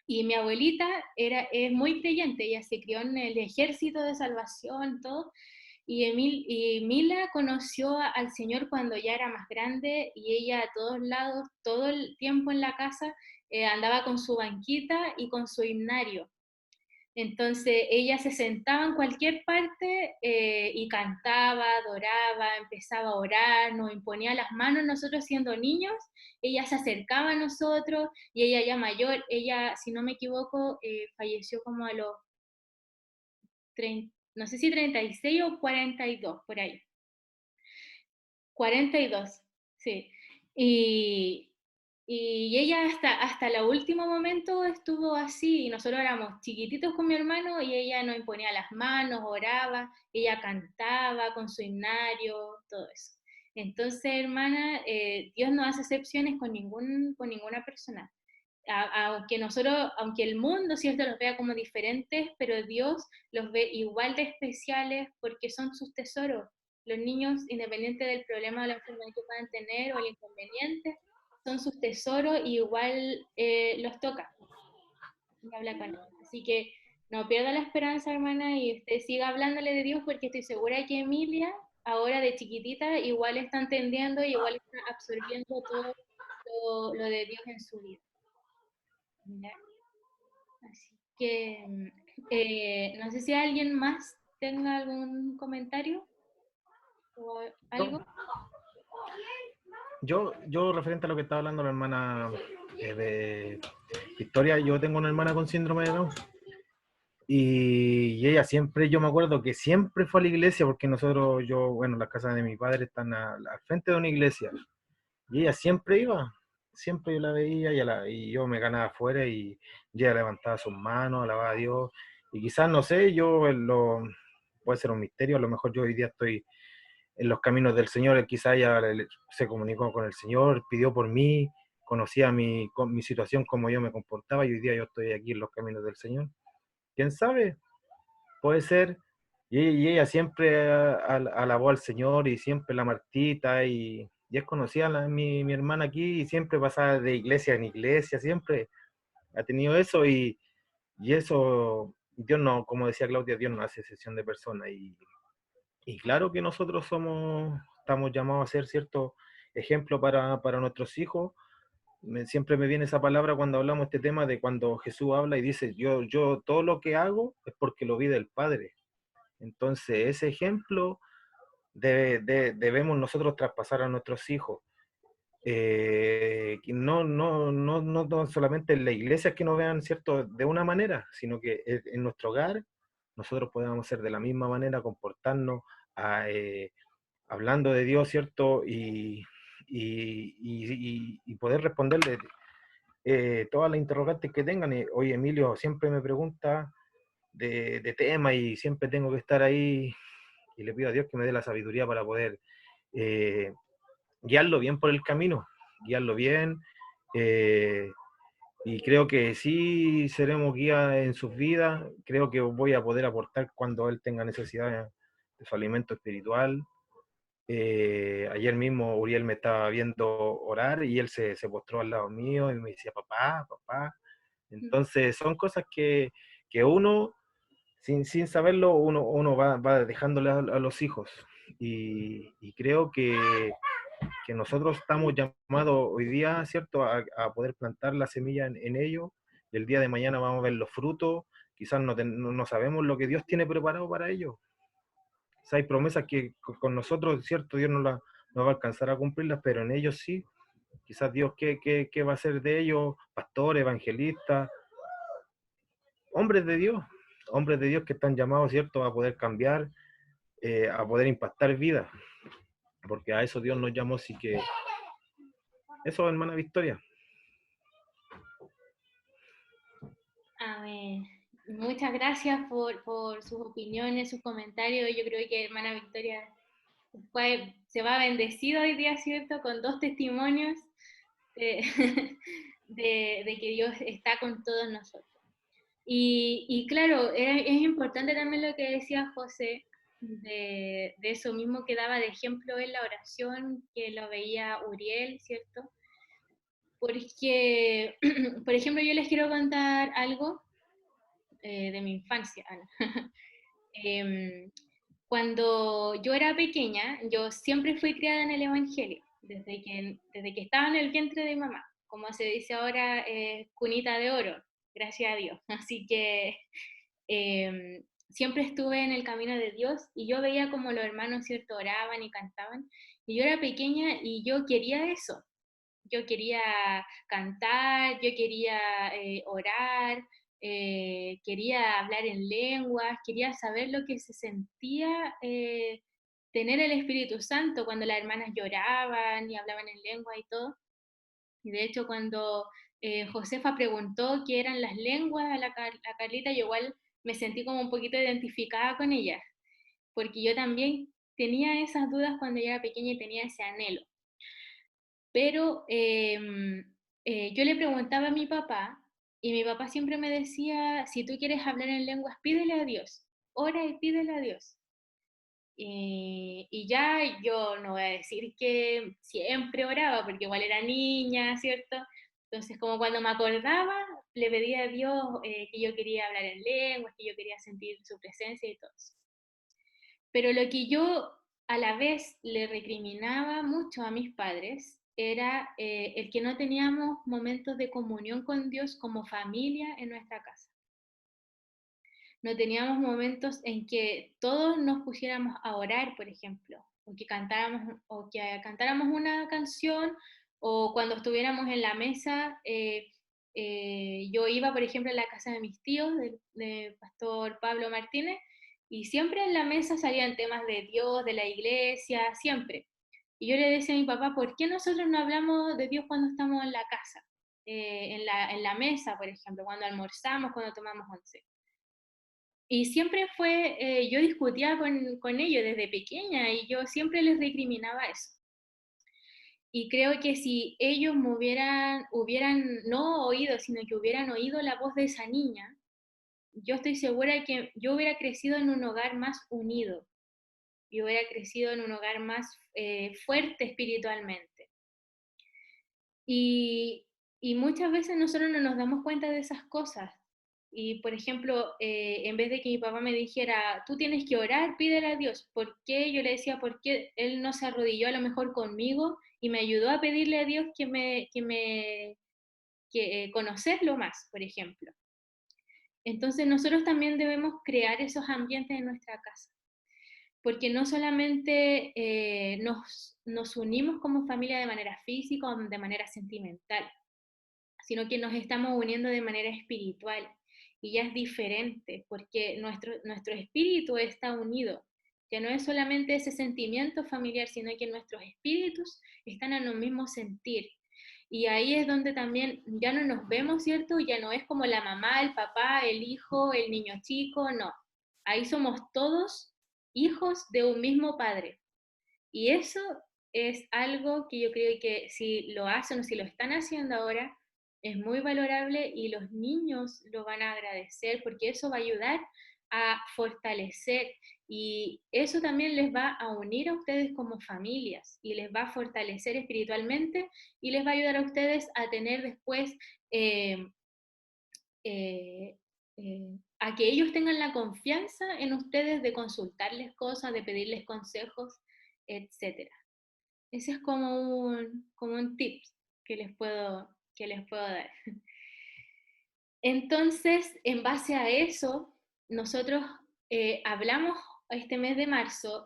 Y mi abuelita es muy creyente, ella se crió en el Ejército de Salvación, todo, y Mila conoció al Señor cuando ya era más grande y ella a todos lados, todo el tiempo en la casa, andaba con su banquita y con su himnario. Entonces ella se sentaba en cualquier parte y cantaba, adoraba, empezaba a orar, nos imponía las manos nosotros siendo niños, ella se acercaba a nosotros y ella ya mayor, ella, si no me equivoco, falleció como a los 30, no sé si 36 o 42, por ahí. 42, sí. Y, y ella hasta el último momento estuvo así, y nosotros éramos chiquititos con mi hermano y ella nos imponía las manos, oraba, ella cantaba con su himnario, todo eso. Entonces, hermana, Dios no hace excepciones con ninguna persona. Aunque el mundo, ¿cierto?, los vea como diferentes, pero Dios los ve igual de especiales porque son sus tesoros. Los niños, independiente del problema o la enfermedad que puedan tener o el inconveniente, son sus tesoros y igual los toca y habla con ellos. Así que no pierda la esperanza, hermana, y usted siga hablándole de Dios porque estoy segura que Emilia, ahora de chiquitita, igual está entendiendo y igual está absorbiendo todo lo de Dios en su vida. ¿Ya? Así que no sé si alguien más tenga algún comentario o algo.
Yo referente a lo que estaba hablando la hermana de Victoria, yo tengo una hermana con síndrome de Down y ella siempre, yo me acuerdo que siempre fue a la iglesia porque bueno, las casas de mi padre están al frente de una iglesia y ella siempre iba, siempre yo la veía y yo me ganaba afuera y ella levantaba sus manos, alababa a Dios y quizás, no sé, puede ser un misterio, a lo mejor yo hoy día estoy en los caminos del Señor, quizá ella se comunicó con el Señor, pidió por mí, conocía mi situación, cómo yo me comportaba, y hoy día yo estoy aquí en los caminos del Señor. ¿Quién sabe? puede ser. Y ella siempre alabó al Señor y siempre la Martita y es conocida mi hermana aquí y siempre pasaba de iglesia en iglesia, siempre ha tenido eso y eso, Dios no, como decía Claudia, Dios no hace excepción de personas y claro que nosotros estamos llamados a ser cierto ejemplo para nuestros hijos. Siempre me viene esa palabra cuando hablamos de este tema de cuando Jesús habla y dice, yo todo lo que hago es porque lo vi del Padre. Entonces, ese ejemplo debemos nosotros traspasar a nuestros hijos. Que no solamente en la iglesia que nos vean, ¿cierto?, de una manera, sino que en nuestro hogar nosotros podamos ser de la misma manera, comportarnos, hablando de Dios, ¿cierto? Y poder responderle todas las interrogantes que tengan. Hoy Emilio siempre me pregunta de temas y siempre tengo que estar ahí y le pido a Dios que me dé la sabiduría para poder eh, guiarlo bien por el camino, guiarlo bien. eh, y creo que sí seremos guías en sus vidas. Creo que voy a poder aportar cuando él tenga necesidad de su alimento espiritual. Ayer mismo Uriel me estaba viendo orar y él se postró al lado mío y me decía, papá, papá. Entonces son cosas que uno, sin saberlo, uno va dejándole a los hijos. Y creo que nosotros estamos llamados hoy día, ¿cierto?, a poder plantar la semilla en ellos, y el día de mañana vamos a ver los frutos. Quizás no sabemos lo que Dios tiene preparado para ellos. O sea, hay promesas que con nosotros, ¿cierto?, Dios no va a alcanzar a cumplirlas, pero en ellos sí. Quizás Dios, ¿qué va a hacer de ellos? Pastores, evangelistas, hombres de Dios que están llamados, ¿cierto?, a poder cambiar, a poder impactar vidas, porque a eso Dios nos llamó. Así que eso, hermana Victoria.
Amén. Muchas gracias por sus opiniones, sus comentarios. Yo creo que hermana Victoria se va bendecido hoy día, ¿cierto? Con 2 testimonios de, de que Dios está con todos nosotros. Y claro, es importante también lo que decía José, de eso mismo que daba de ejemplo en la oración, que lo veía Uriel, ¿cierto? Porque, por ejemplo, yo les quiero contar algo de mi infancia. Cuando yo era pequeña, yo siempre fui criada en el Evangelio, desde que estaba en el vientre de mi mamá, como se dice ahora, cunita de oro, gracias a Dios. Así que siempre estuve en el camino de Dios y yo veía como los hermanos, ¿cierto?, oraban y cantaban, y yo era pequeña y yo quería eso. Yo quería cantar, yo quería orar, quería hablar en lenguas, quería saber lo que se sentía tener el Espíritu Santo cuando las hermanas lloraban y hablaban en lengua y todo. Y de hecho cuando Josefa preguntó qué eran las lenguas a Carlita, yo igual me sentí como un poquito identificada con ella, porque yo también tenía esas dudas cuando yo era pequeña y tenía ese anhelo. Pero yo le preguntaba a mi papá y mi papá siempre me decía, si tú quieres hablar en lenguas, pídele a Dios, ora y pídele a Dios. Y ya yo no voy a decir que siempre oraba, porque igual era niña, ¿cierto? Entonces, como cuando me acordaba, le pedía a Dios que yo quería hablar en lenguas, que yo quería sentir su presencia y todo eso. Pero lo que yo a la vez le recriminaba mucho a mis padres era el que no teníamos momentos de comunión con Dios como familia en nuestra casa. No teníamos momentos en que todos nos pusiéramos a orar, por ejemplo, o que cantáramos una canción, o cuando estuviéramos en la mesa, yo iba, por ejemplo, a la casa de mis tíos, del pastor Pablo Martínez, y siempre en la mesa salían temas de Dios, de la iglesia, siempre. Y yo le decía a mi papá, ¿por qué nosotros no hablamos de Dios cuando estamos en la casa? En la mesa, por ejemplo, cuando almorzamos, cuando tomamos once. Y siempre yo discutía con ellos desde pequeña y yo siempre les recriminaba eso. Y creo que si ellos me hubieran no oído, sino que hubieran oído la voz de esa niña, yo estoy segura de que yo hubiera crecido en un hogar más unido, yo hubiera crecido en un hogar más fuerte espiritualmente. Y muchas veces nosotros no nos damos cuenta de esas cosas. Y, por ejemplo, en vez de que mi papá me dijera, tú tienes que orar, pídele a Dios, ¿por qué? Yo le decía, ¿por qué él no se arrodilló a lo mejor conmigo y me ayudó a pedirle a Dios que conocerlo más, por ejemplo? Entonces nosotros también debemos crear esos ambientes en nuestra casa, porque no solamente nos unimos como familia de manera física o de manera sentimental, sino que nos estamos uniendo de manera espiritual. Y ya es diferente, porque nuestro espíritu está unido. Ya no es solamente ese sentimiento familiar, sino que nuestros espíritus están en un mismo sentir. Y ahí es donde también ya no nos vemos, ¿cierto? Ya no es como la mamá, el papá, el hijo, el niño chico, no. Ahí somos todos hijos de un mismo padre. Y eso es algo que yo creo que si lo hacen o si lo están haciendo ahora, es muy valorable y los niños lo van a agradecer porque eso va a ayudar a fortalecer y eso también les va a unir a ustedes como familias y les va a fortalecer espiritualmente y les va a ayudar a ustedes a tener después eh, eh, a que ellos tengan la confianza en ustedes de consultarles cosas, de pedirles consejos, etcétera. Ese es como un tip que les puedo dar. Entonces, en base a eso, nosotros hablamos este mes de marzo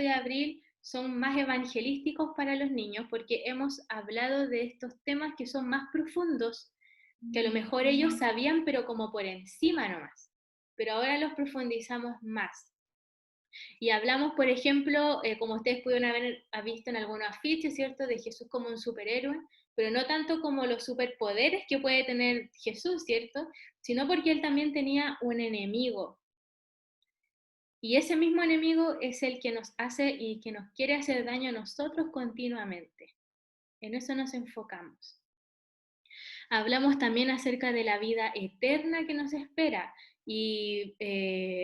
y abril son más evangelísticos para los niños porque hemos hablado de estos temas que son más profundos, que a lo mejor ellos sabían, pero como por encima nomás. Pero ahora los profundizamos más. Y hablamos, por ejemplo, como ustedes pudieron haber visto en algunos afiches, ¿cierto?, de Jesús como un superhéroe, pero no tanto como los superpoderes que puede tener Jesús, ¿cierto?, sino porque él también tenía un enemigo. Y ese mismo enemigo es el que nos hace y que nos quiere hacer daño a nosotros continuamente. En eso nos enfocamos. Hablamos también acerca de la vida eterna que nos espera y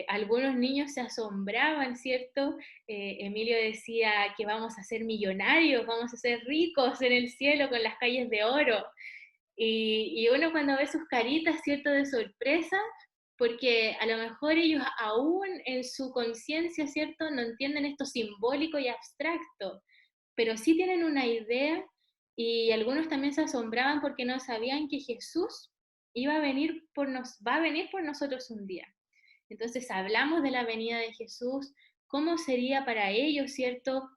algunos niños se asombraban, ¿cierto? Emilio decía que vamos a ser millonarios, vamos a ser ricos en el cielo con las calles de oro. Y uno cuando ve sus caritas, ¿cierto?, de sorpresa, porque a lo mejor ellos aún en su conciencia, ¿cierto?, no entienden esto simbólico y abstracto, pero sí tienen una idea y algunos también se asombraban porque no sabían que Jesús va a venir por nosotros un día. Entonces hablamos de la venida de Jesús, cómo sería para ellos, ¿cierto?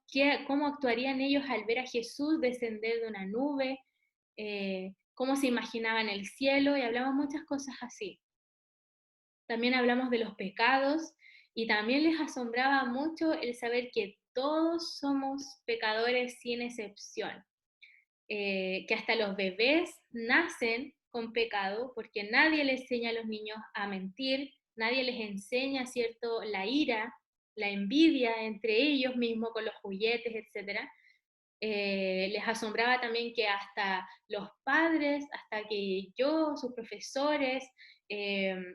¿Cómo actuarían ellos al ver a Jesús descender de una nube? Cómo se imaginaban el cielo y hablamos muchas cosas así. También hablamos de los pecados y también les asombraba mucho el saber que todos somos pecadores sin excepción, que hasta los bebés nacen con pecado porque nadie les enseña a los niños a mentir, nadie les enseña, ¿cierto?, la ira, la envidia entre ellos mismos con los juguetes, etc. Les asombraba también que hasta los padres, hasta que sus profesores,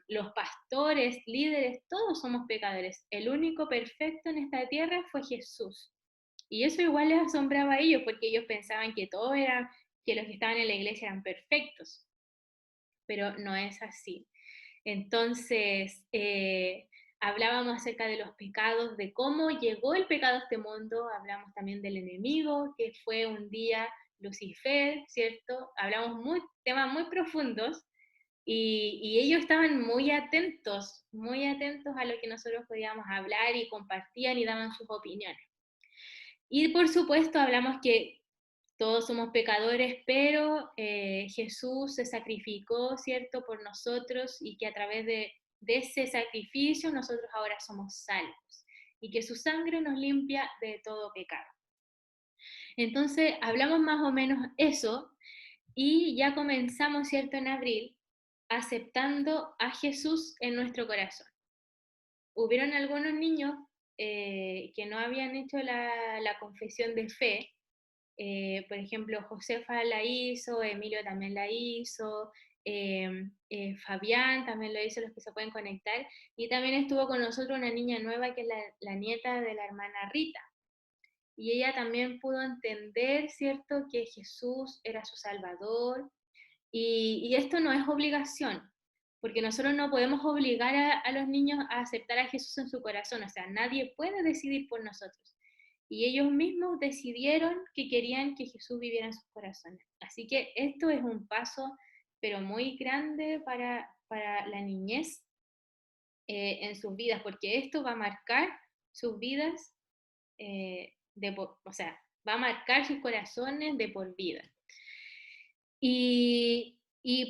los pastores, líderes, todos somos pecadores. El único perfecto en esta tierra fue Jesús. Y eso igual les asombraba a ellos, porque ellos pensaban que que los que estaban en la iglesia eran perfectos. Pero no es así. Entonces, hablábamos acerca de los pecados, de cómo llegó el pecado a este mundo, hablamos también del enemigo, que fue un día Lucifer, ¿cierto? Hablamos temas muy profundos y ellos estaban muy atentos a lo que nosotros podíamos hablar y compartían y daban sus opiniones. Y por supuesto hablamos que todos somos pecadores, pero Jesús se sacrificó, ¿cierto?, por nosotros y que a través de ese sacrificio nosotros ahora somos salvos y que su sangre nos limpia de todo pecado. Entonces hablamos más o menos eso y ya comenzamos, ¿cierto?, en abril, aceptando a Jesús en nuestro corazón. Hubieron algunos niños que no habían hecho la confesión de fe. Por ejemplo, Josefa la hizo, Emilio también la hizo, Fabián también lo hizo, los que se pueden conectar, y también estuvo con nosotros una niña nueva que es la nieta de la hermana Rita. Y ella también pudo entender, ¿cierto?, que Jesús era su Salvador, y esto no es obligación, porque nosotros no podemos obligar a los niños a aceptar a Jesús en su corazón, o sea, nadie puede decidir por nosotros. Y ellos mismos decidieron que querían que Jesús viviera en sus corazones. Así que esto es un paso, pero muy grande para la niñez en sus vidas, porque esto va a marcar sus vidas, o sea, va a marcar sus corazones de por vida. Y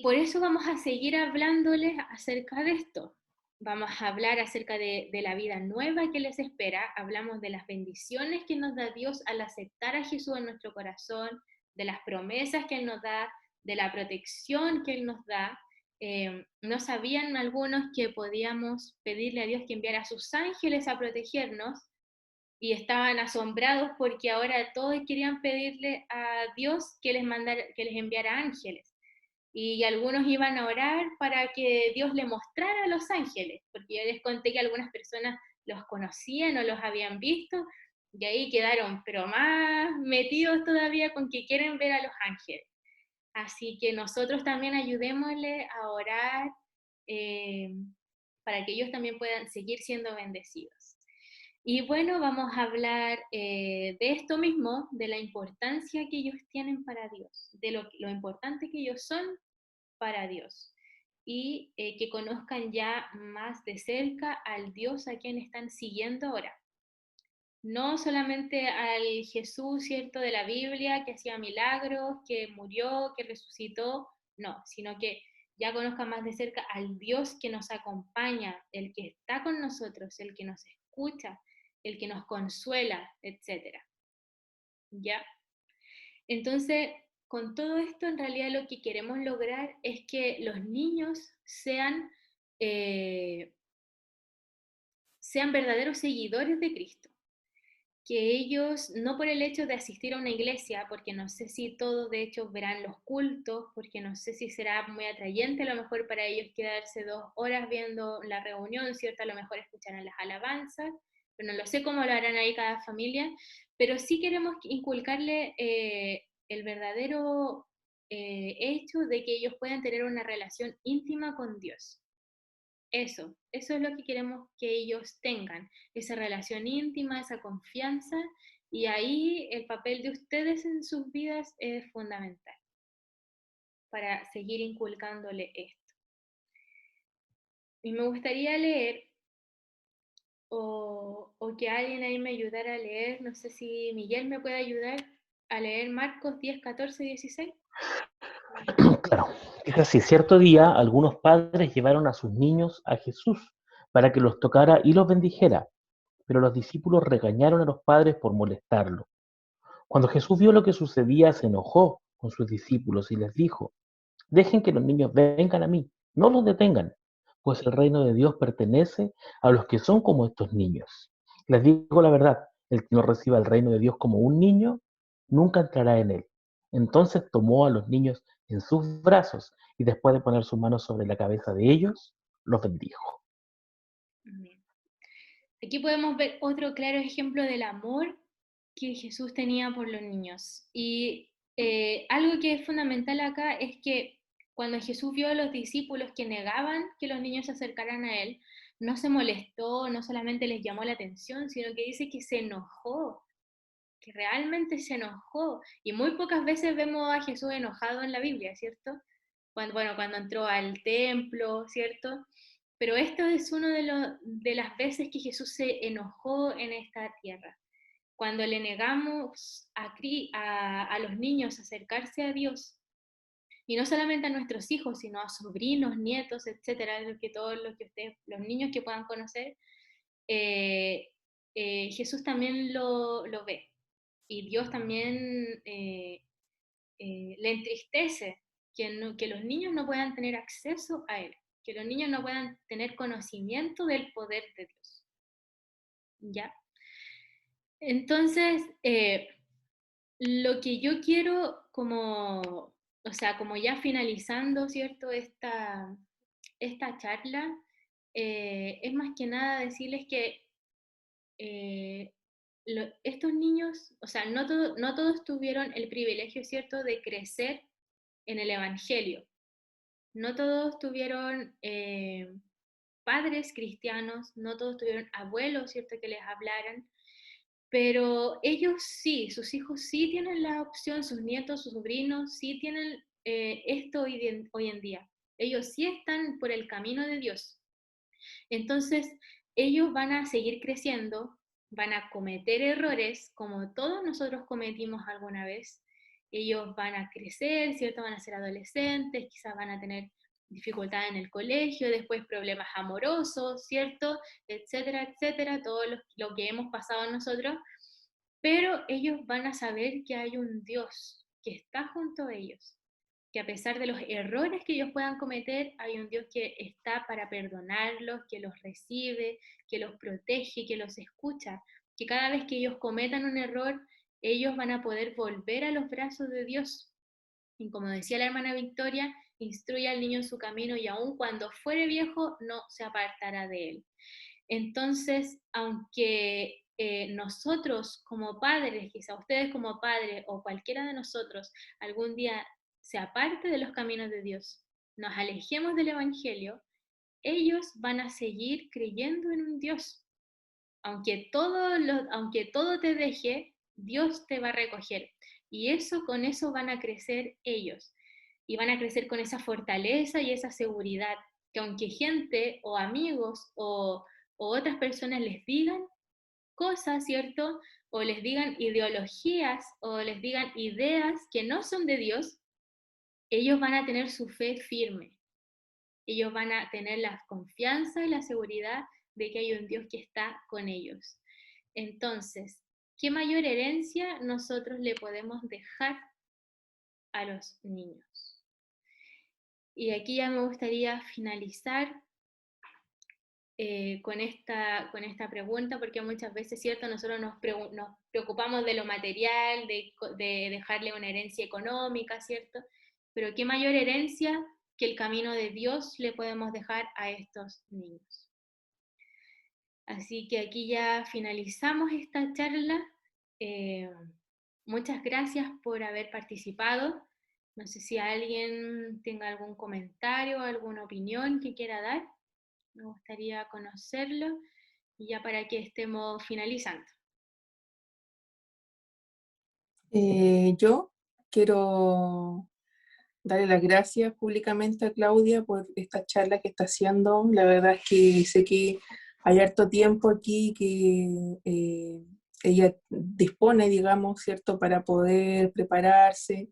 por eso vamos a seguir hablándoles acerca de esto. Vamos a hablar acerca de la vida nueva que les espera. Hablamos de las bendiciones que nos da Dios al aceptar a Jesús en nuestro corazón, de las promesas que Él nos da, de la protección que Él nos da. No sabían algunos que podíamos pedirle a Dios que enviara a sus ángeles a protegernos, y estaban asombrados porque ahora todos querían pedirle a Dios que les enviara ángeles. Y algunos iban a orar para que Dios le mostrara a los ángeles, porque yo les conté que algunas personas los conocían o los habían visto, y ahí quedaron, pero más metidos todavía con que quieren ver a los ángeles. Así que nosotros también ayudémosle a orar para que ellos también puedan seguir siendo bendecidos. Y bueno, vamos a hablar de esto mismo, de la importancia que ellos tienen para Dios, de lo importante que ellos son para Dios, y que conozcan ya más de cerca al Dios a quien están siguiendo ahora. No solamente al Jesús, ¿cierto?, de la Biblia, que hacía milagros, que murió, que resucitó, no, sino que ya conozcan más de cerca al Dios que nos acompaña, el que está con nosotros, el que nos escucha, el que nos consuela, etc. ¿Ya? Entonces, con todo esto, en realidad lo que queremos lograr es que los niños sean verdaderos seguidores de Cristo. Que ellos, no por el hecho de asistir a una iglesia, porque no sé si todos de hecho verán los cultos, porque no sé si será muy atrayente a lo mejor para ellos quedarse 2 horas viendo la reunión, ¿cierto? A lo mejor escucharán las alabanzas, pero no lo sé cómo lo harán ahí cada familia, pero sí queremos inculcarle el verdadero hecho de que ellos puedan tener una relación íntima con Dios. Eso es lo que queremos que ellos tengan, esa relación íntima, esa confianza, y ahí el papel de ustedes en sus vidas es fundamental para seguir inculcándole esto. Y me gustaría leer, o que alguien ahí me ayudara a leer, no sé si Miguel me puede ayudar a leer Marcos 10, 14, 16.
Claro, es así. Cierto día, algunos padres llevaron a sus niños a Jesús para que los tocara y los bendijera, pero los discípulos regañaron a los padres por molestarlo. Cuando Jesús vio lo que sucedía, se enojó con sus discípulos y les dijo: dejen que los niños vengan a mí, no los detengan, pues el reino de Dios pertenece a los que son como estos niños. Les digo la verdad, el que no reciba el reino de Dios como un niño, nunca entrará en él. Entonces tomó a los niños en sus brazos y después de poner sus manos sobre la cabeza de ellos, los bendijo.
Aquí podemos ver otro claro ejemplo del amor que Jesús tenía por los niños. Y algo que es fundamental acá es que cuando Jesús vio a los discípulos que negaban que los niños se acercaran a Él, no se molestó, no solamente les llamó la atención, sino que dice que se enojó, que realmente se enojó. Y muy pocas veces vemos a Jesús enojado en la Biblia, ¿cierto? Cuando entró al templo, ¿cierto? Pero esto es una de las veces que Jesús se enojó en esta tierra. Cuando le negamos a los niños acercarse a Dios, y no solamente a nuestros hijos, sino a sobrinos, nietos, etcétera, todos los niños que puedan conocer, Jesús también lo ve. Y Dios también le entristece que los niños no puedan tener acceso a Él, que los niños no puedan tener conocimiento del poder de Dios. ¿Ya? Entonces, lo que yo quiero o sea, como ya finalizando, ¿cierto? Esta charla, es más que nada decirles que estos niños, o sea, no todos tuvieron el privilegio, ¿cierto?, de crecer en el Evangelio. No todos tuvieron padres cristianos, no todos tuvieron abuelos, ¿cierto?, que les hablaran, pero ellos sí, sus hijos sí tienen la opción, sus nietos, sus sobrinos sí tienen esto hoy en día. Ellos sí están por el camino de Dios. Entonces, ellos van a seguir creciendo, van a cometer errores como todos nosotros cometimos alguna vez. Ellos van a crecer, ¿cierto? Van a ser adolescentes, quizás van a tener dificultades en el colegio, después problemas amorosos, ¿cierto? Etcétera, etcétera, todo lo que hemos pasado nosotros. Pero ellos van a saber que hay un Dios que está junto a ellos, que a pesar de los errores que ellos puedan cometer, hay un Dios que está para perdonarlos, que los recibe, que los protege, que los escucha, que cada vez que ellos cometan un error, ellos van a poder volver a los brazos de Dios. Y como decía la hermana Victoria, instruye al niño en su camino y aun cuando fuere viejo, no se apartará de él. Entonces, aunque nosotros como padres, quizá ustedes como padres o cualquiera de nosotros algún día se aparte de los caminos de Dios, nos alejemos del Evangelio, ellos van a seguir creyendo en un Dios. Aunque todo te deje, Dios te va a recoger. Y con eso van a crecer ellos. Y van a crecer con esa fortaleza y esa seguridad, que aunque gente o amigos o otras personas les digan cosas, ¿cierto? O les digan ideologías o les digan ideas que no son de Dios, ellos van a tener su fe firme. Ellos van a tener la confianza y la seguridad de que hay un Dios que está con ellos. Entonces, ¿qué mayor herencia nosotros le podemos dejar a los niños? Y aquí ya me gustaría finalizar con esta pregunta, porque muchas veces, ¿cierto?, nosotros nos preocupamos de lo material, de dejarle una herencia económica, ¿cierto? Pero ¿qué mayor herencia que el camino de Dios le podemos dejar a estos niños? Así que aquí ya finalizamos esta charla. Muchas gracias por haber participado. No sé si alguien tenga algún comentario, alguna opinión que quiera dar. Me gustaría conocerlo y ya para que estemos finalizando.
Yo quiero darle las gracias públicamente a Claudia por esta charla que está haciendo. La verdad es que sé que hay harto tiempo aquí que ella dispone, digamos, ¿cierto?, para poder prepararse.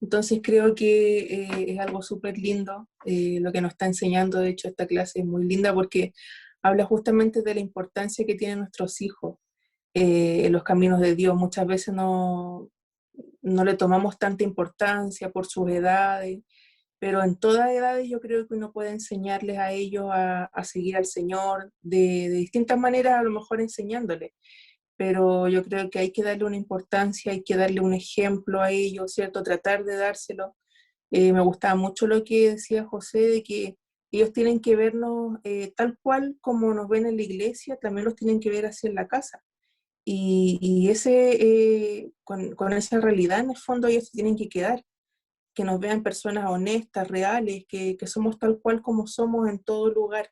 Entonces creo que es algo súper lindo lo que nos está enseñando. De hecho, esta clase es muy linda porque habla justamente de la importancia que tienen nuestros hijos en los caminos de Dios. Muchas veces no le tomamos tanta importancia por sus edades, pero en todas edades yo creo que uno puede enseñarles a ellos a seguir al Señor de distintas maneras, a lo mejor enseñándoles, pero yo creo que hay que darle una importancia, hay que darle un ejemplo a ellos, ¿cierto? Tratar de dárselo. Me gustaba mucho lo que decía José, de que ellos tienen que vernos tal cual como nos ven en la iglesia, también los tienen que ver así en la casa. Y con esa realidad en el fondo ellos se tienen que quedar, que nos vean personas honestas, reales, que somos tal cual como somos en todo lugar.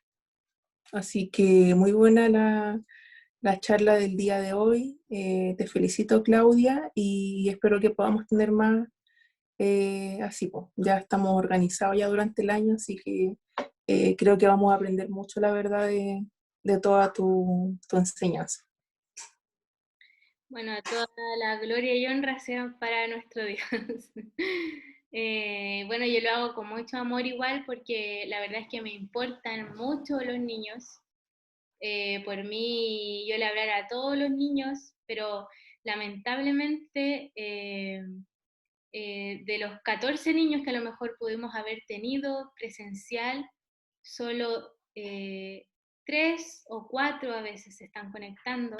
Así que muy buena la charla del día de hoy. Te felicito, Claudia, y espero que podamos tener más así. Pues. Ya estamos organizados ya durante el año, así que creo que vamos a aprender mucho, la verdad, de toda tu enseñanza.
Bueno, toda la gloria y honra sean para nuestro Dios. Bueno, yo lo hago con mucho amor igual porque la verdad es que me importan mucho los niños. Por mí, yo le hablara a todos los niños, pero lamentablemente de los 14 niños que a lo mejor pudimos haber tenido presencial, solo 3 o 4 a veces se están conectando,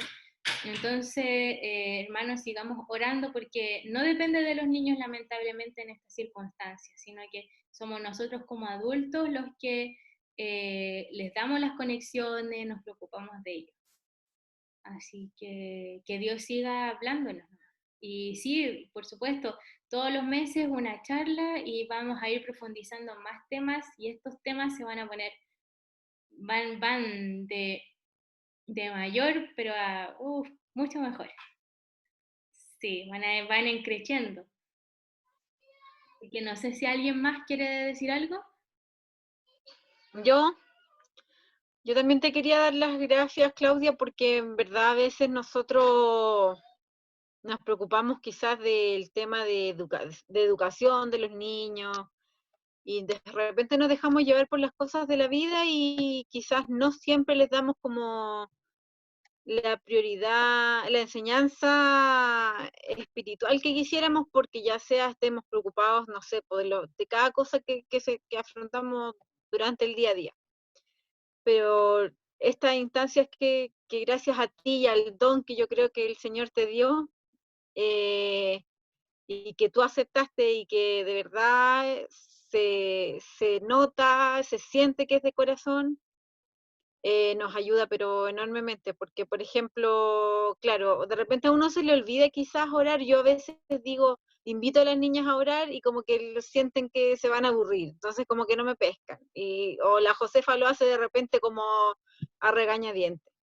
Entonces, hermanos, sigamos orando porque no depende de los niños lamentablemente en estas circunstancias, sino que somos nosotros como adultos los que les damos las conexiones, nos preocupamos de ellos. Así que Dios siga hablándonos. Y sí, por supuesto, todos los meses una charla y vamos a ir profundizando más temas y estos temas se van a poner, van de mayor, pero a mucho mejor. Sí, van creciendo. Así que no sé si alguien más quiere decir algo.
Yo también te quería dar las gracias, Claudia, porque en verdad a veces nosotros nos preocupamos quizás del tema de educación de los niños y de repente nos dejamos llevar por las cosas de la vida y quizás no siempre les damos como la prioridad, la enseñanza espiritual que quisiéramos, porque ya sea estemos preocupados, no sé, de cada cosa que afrontamos durante el día a día. Pero estas instancias que gracias a ti y al don que yo creo que el Señor te dio, y que tú aceptaste y que de verdad se nota, se siente que es de corazón, nos ayuda pero enormemente, porque por ejemplo, claro, de repente a uno se le olvida quizás orar. Yo a veces digo, invito a las niñas a orar y como que sienten que se van a aburrir, entonces como que no me pescan, o la Josefa lo hace de repente como a regañadientes,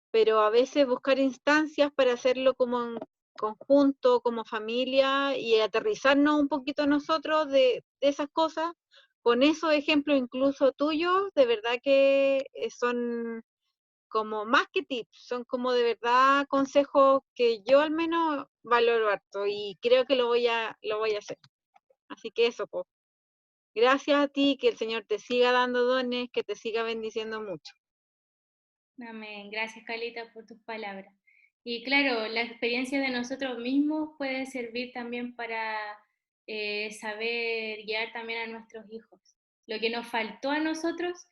pero a veces buscar instancias para hacerlo como en conjunto, como familia, y aterrizarnos un poquito nosotros de esas cosas, con esos ejemplos incluso tuyos, de verdad que son como más que tips, son como de verdad consejos que yo al menos valoro harto y creo que lo voy a hacer. Así que eso, pues. Gracias a ti, que el Señor te siga dando dones, que te siga bendiciendo mucho.
Amén. Gracias, Carlita, por tus palabras. Y claro, la experiencia de nosotros mismos puede servir también para saber guiar también a nuestros hijos. Lo que nos faltó a nosotros,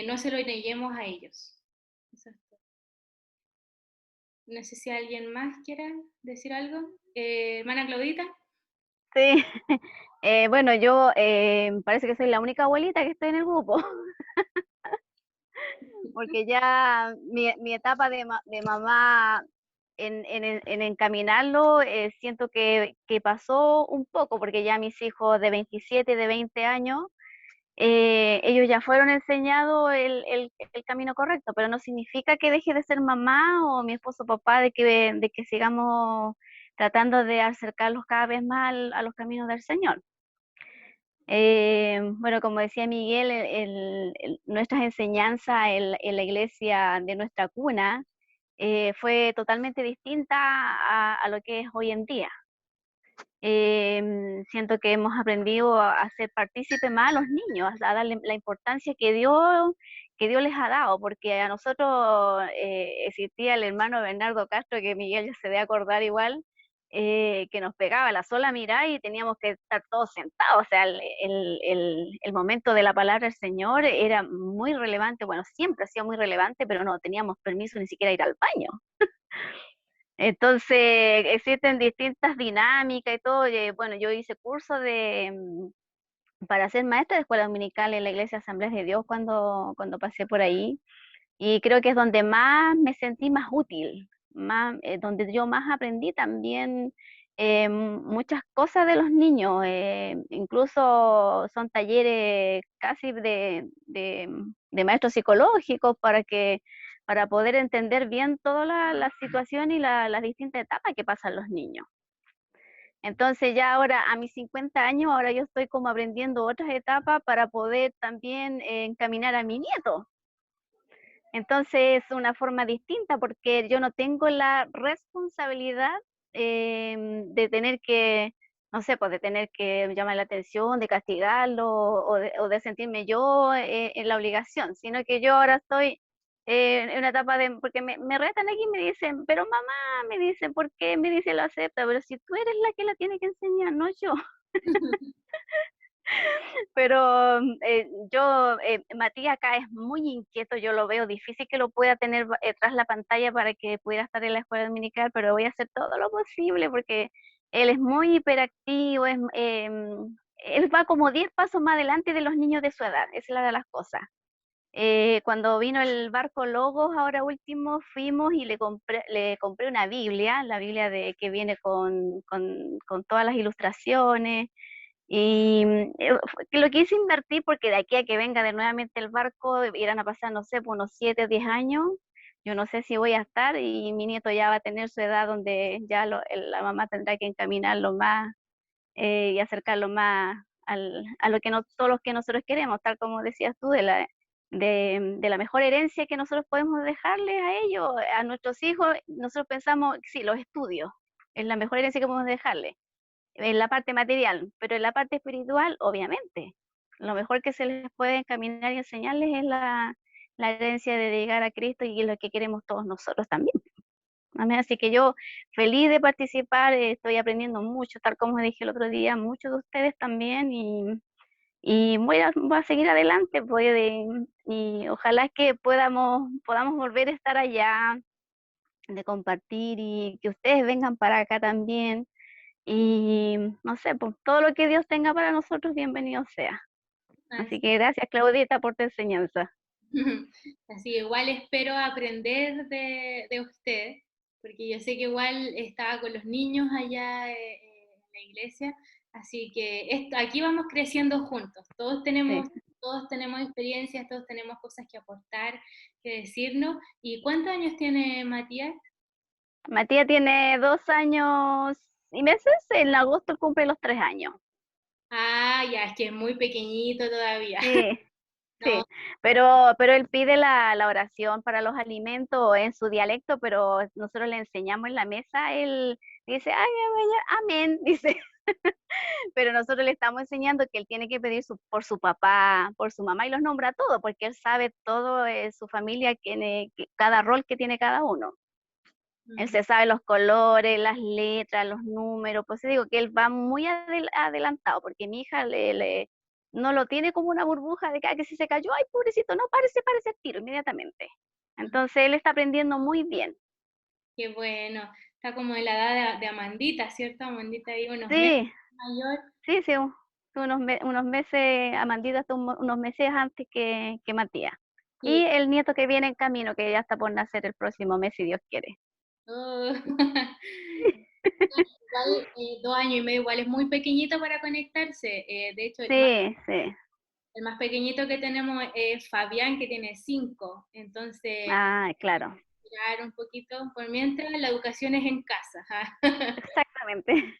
no se lo neguemos a ellos. Eso es todo. No sé si alguien más quiera decir algo. Hermana Claudita.
Sí, bueno, yo parece que soy la única abuelita que estoy en el grupo, porque ya mi etapa de mamá en encaminarlo, siento que pasó un poco, porque ya mis hijos de 27 de 20 años, ellos ya fueron enseñados el camino correcto, pero no significa que deje de ser mamá o mi esposo papá, de que sigamos tratando de acercarlos cada vez más a los caminos del Señor. Bueno, como decía Miguel, nuestras enseñanzas en la iglesia de nuestra cuna fue totalmente distinta a lo que es hoy en día. Siento que hemos aprendido a ser partícipe más a los niños, a darle la importancia que Dios les ha dado, porque a nosotros existía el hermano Bernardo Castro, que Miguel ya se debe acordar igual, que nos pegaba la sola mirada y teníamos que estar todos sentados. O sea, el momento de la palabra del Señor era muy relevante, bueno, siempre ha sido muy relevante, pero no teníamos permiso ni siquiera ir al baño. Entonces, existen distintas dinámicas y todo. Bueno, yo hice curso para ser maestra de escuela dominical en la Iglesia Asambleas de Dios cuando pasé por ahí. Y creo que es donde más me sentí más útil, donde yo más aprendí también muchas cosas de los niños. Incluso son talleres casi de maestros psicológicos para poder entender bien toda la situación y las distintas etapas que pasan los niños. Entonces ya ahora a mis 50 años, ahora yo estoy como aprendiendo otras etapas para poder también encaminar a mi nieto. Entonces es una forma distinta porque yo no tengo la responsabilidad de tener que, no sé, pues de tener que llamar la atención, de castigarlo o de sentirme yo en la obligación, sino que yo ahora estoy en una etapa porque me retan aquí y me dicen, pero mamá, me dicen, ¿por qué? Me dice lo acepta, pero si tú eres la que la tiene que enseñar, no yo. Pero Matías acá es muy inquieto, yo lo veo difícil que lo pueda tener tras la pantalla para que pudiera estar en la escuela dominical, pero voy a hacer todo lo posible porque él es muy hiperactivo, él va como 10 pasos más adelante de los niños de su edad, esa es la de las cosas. Cuando vino el barco Logos, ahora último, fuimos y le compré una Biblia, la Biblia que viene con todas las ilustraciones. Y lo quise invertir porque de aquí a que venga de nuevamente el barco, irán a pasar, no sé, por unos 7 o 10 años. Yo no sé si voy a estar y mi nieto ya va a tener su edad donde ya la mamá tendrá que encaminarlo más y acercarlo más a lo que todos los que nosotros queremos, tal como decías tú, de la mejor herencia que nosotros podemos dejarles a ellos, a nuestros hijos. Nosotros pensamos, sí, los estudios es la mejor herencia que podemos dejarles en la parte material, pero en la parte espiritual, obviamente, lo mejor que se les puede encaminar y enseñarles es la herencia de llegar a Cristo y es lo que queremos todos nosotros también. Amén. Así que yo feliz de participar, estoy aprendiendo mucho, tal como dije el otro día, muchos de ustedes también, y voy a seguir adelante, y ojalá que podamos volver a estar allá, de compartir y que ustedes vengan para acá también. Y no sé, pues todo lo que Dios tenga para nosotros, bienvenido sea. Así que gracias, Claudita, por tu enseñanza.
Así que igual espero aprender de usted, porque yo sé que igual estaba con los niños allá en la iglesia, así que aquí vamos creciendo juntos. Todos tenemos experiencias, todos tenemos cosas que aportar, que decirnos. ¿Y cuántos años tiene Matías?
Matías tiene 2 años y meses, en agosto cumple los 3 años.
Ah, ya, es que es muy pequeñito todavía.
Sí,
No.
sí, pero él pide la oración para los alimentos en su dialecto, pero nosotros le enseñamos en la mesa, él dice, ay, amén, dice, pero nosotros le estamos enseñando que él tiene que pedir por su papá, por su mamá, y los nombra a todos, porque él sabe todo, su familia, cada rol que tiene cada uno. Él se sabe los colores, las letras, los números, pues digo que él va muy adelantado, porque mi hija no lo tiene como una burbuja de que si se cayó, ay, pobrecito, no, parece al tiro inmediatamente. Entonces él está aprendiendo muy bien.
Qué bueno, está como en la edad de Amandita, ¿cierto? Amandita ahí unos
Sí,
meses mayor.
sí, unos meses, Amandita está unos meses antes que Matías. Y el nieto que viene en camino, que ya está por nacer el próximo mes, si Dios quiere.
Oh. Igual 2 años y medio, igual es muy pequeñito para conectarse. De hecho,
Sí.
El más pequeñito que tenemos es Fabián, que tiene 5. Entonces,
Ah, claro.
mirar un poquito. Por mientras, la educación es en casa.
Exactamente.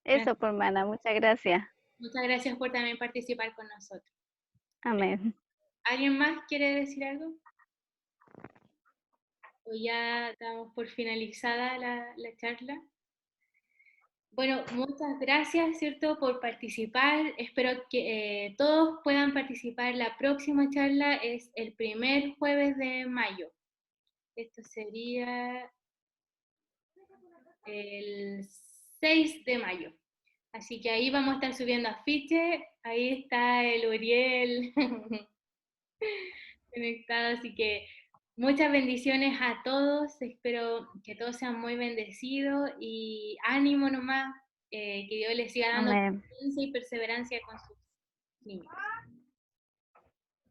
Eso, por hermana, muchas gracias.
Muchas gracias por también participar con nosotros.
Amén.
¿Alguien más quiere decir algo? ¿O ya estamos por finalizada la charla? Bueno, muchas gracias, ¿cierto?, por participar. Espero que todos puedan participar. La próxima charla es el primer jueves de mayo. Esto sería el 6 de mayo. Así que ahí vamos a estar subiendo afiches. Ahí está el Uriel conectado. Así que muchas bendiciones a todos. Espero que todos sean muy bendecidos y ánimo nomás. Que Dios les siga dando
Amén.
paciencia y perseverancia con sus niños.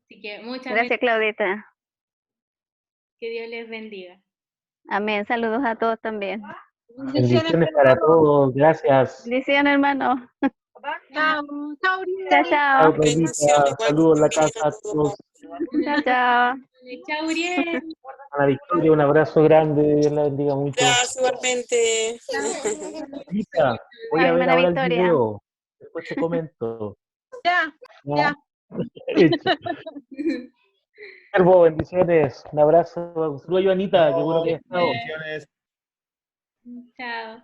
Así que muchas
Gracias, Claudita.
Que Dios les bendiga.
Amén. Saludos a todos también.
Bendiciones para todos. Gracias.
Bendiciones, hermano.
Chao, chao,
Chao, chao.
Claudita. Saludos en la casa a todos.
Chao, chao.
Chao, Uriel.
A la Victoria, un abrazo grande. Dios la bendiga mucho.
Gracias, igualmente.
Victoria, voy a ver
hermana
ahora
Victoria.
el video. Después te comento.
Ya.
Servo, bendiciones. Un abrazo. Un saludo a Joanita. Qué bueno que hayas estado.
Bendiciones.
Chao.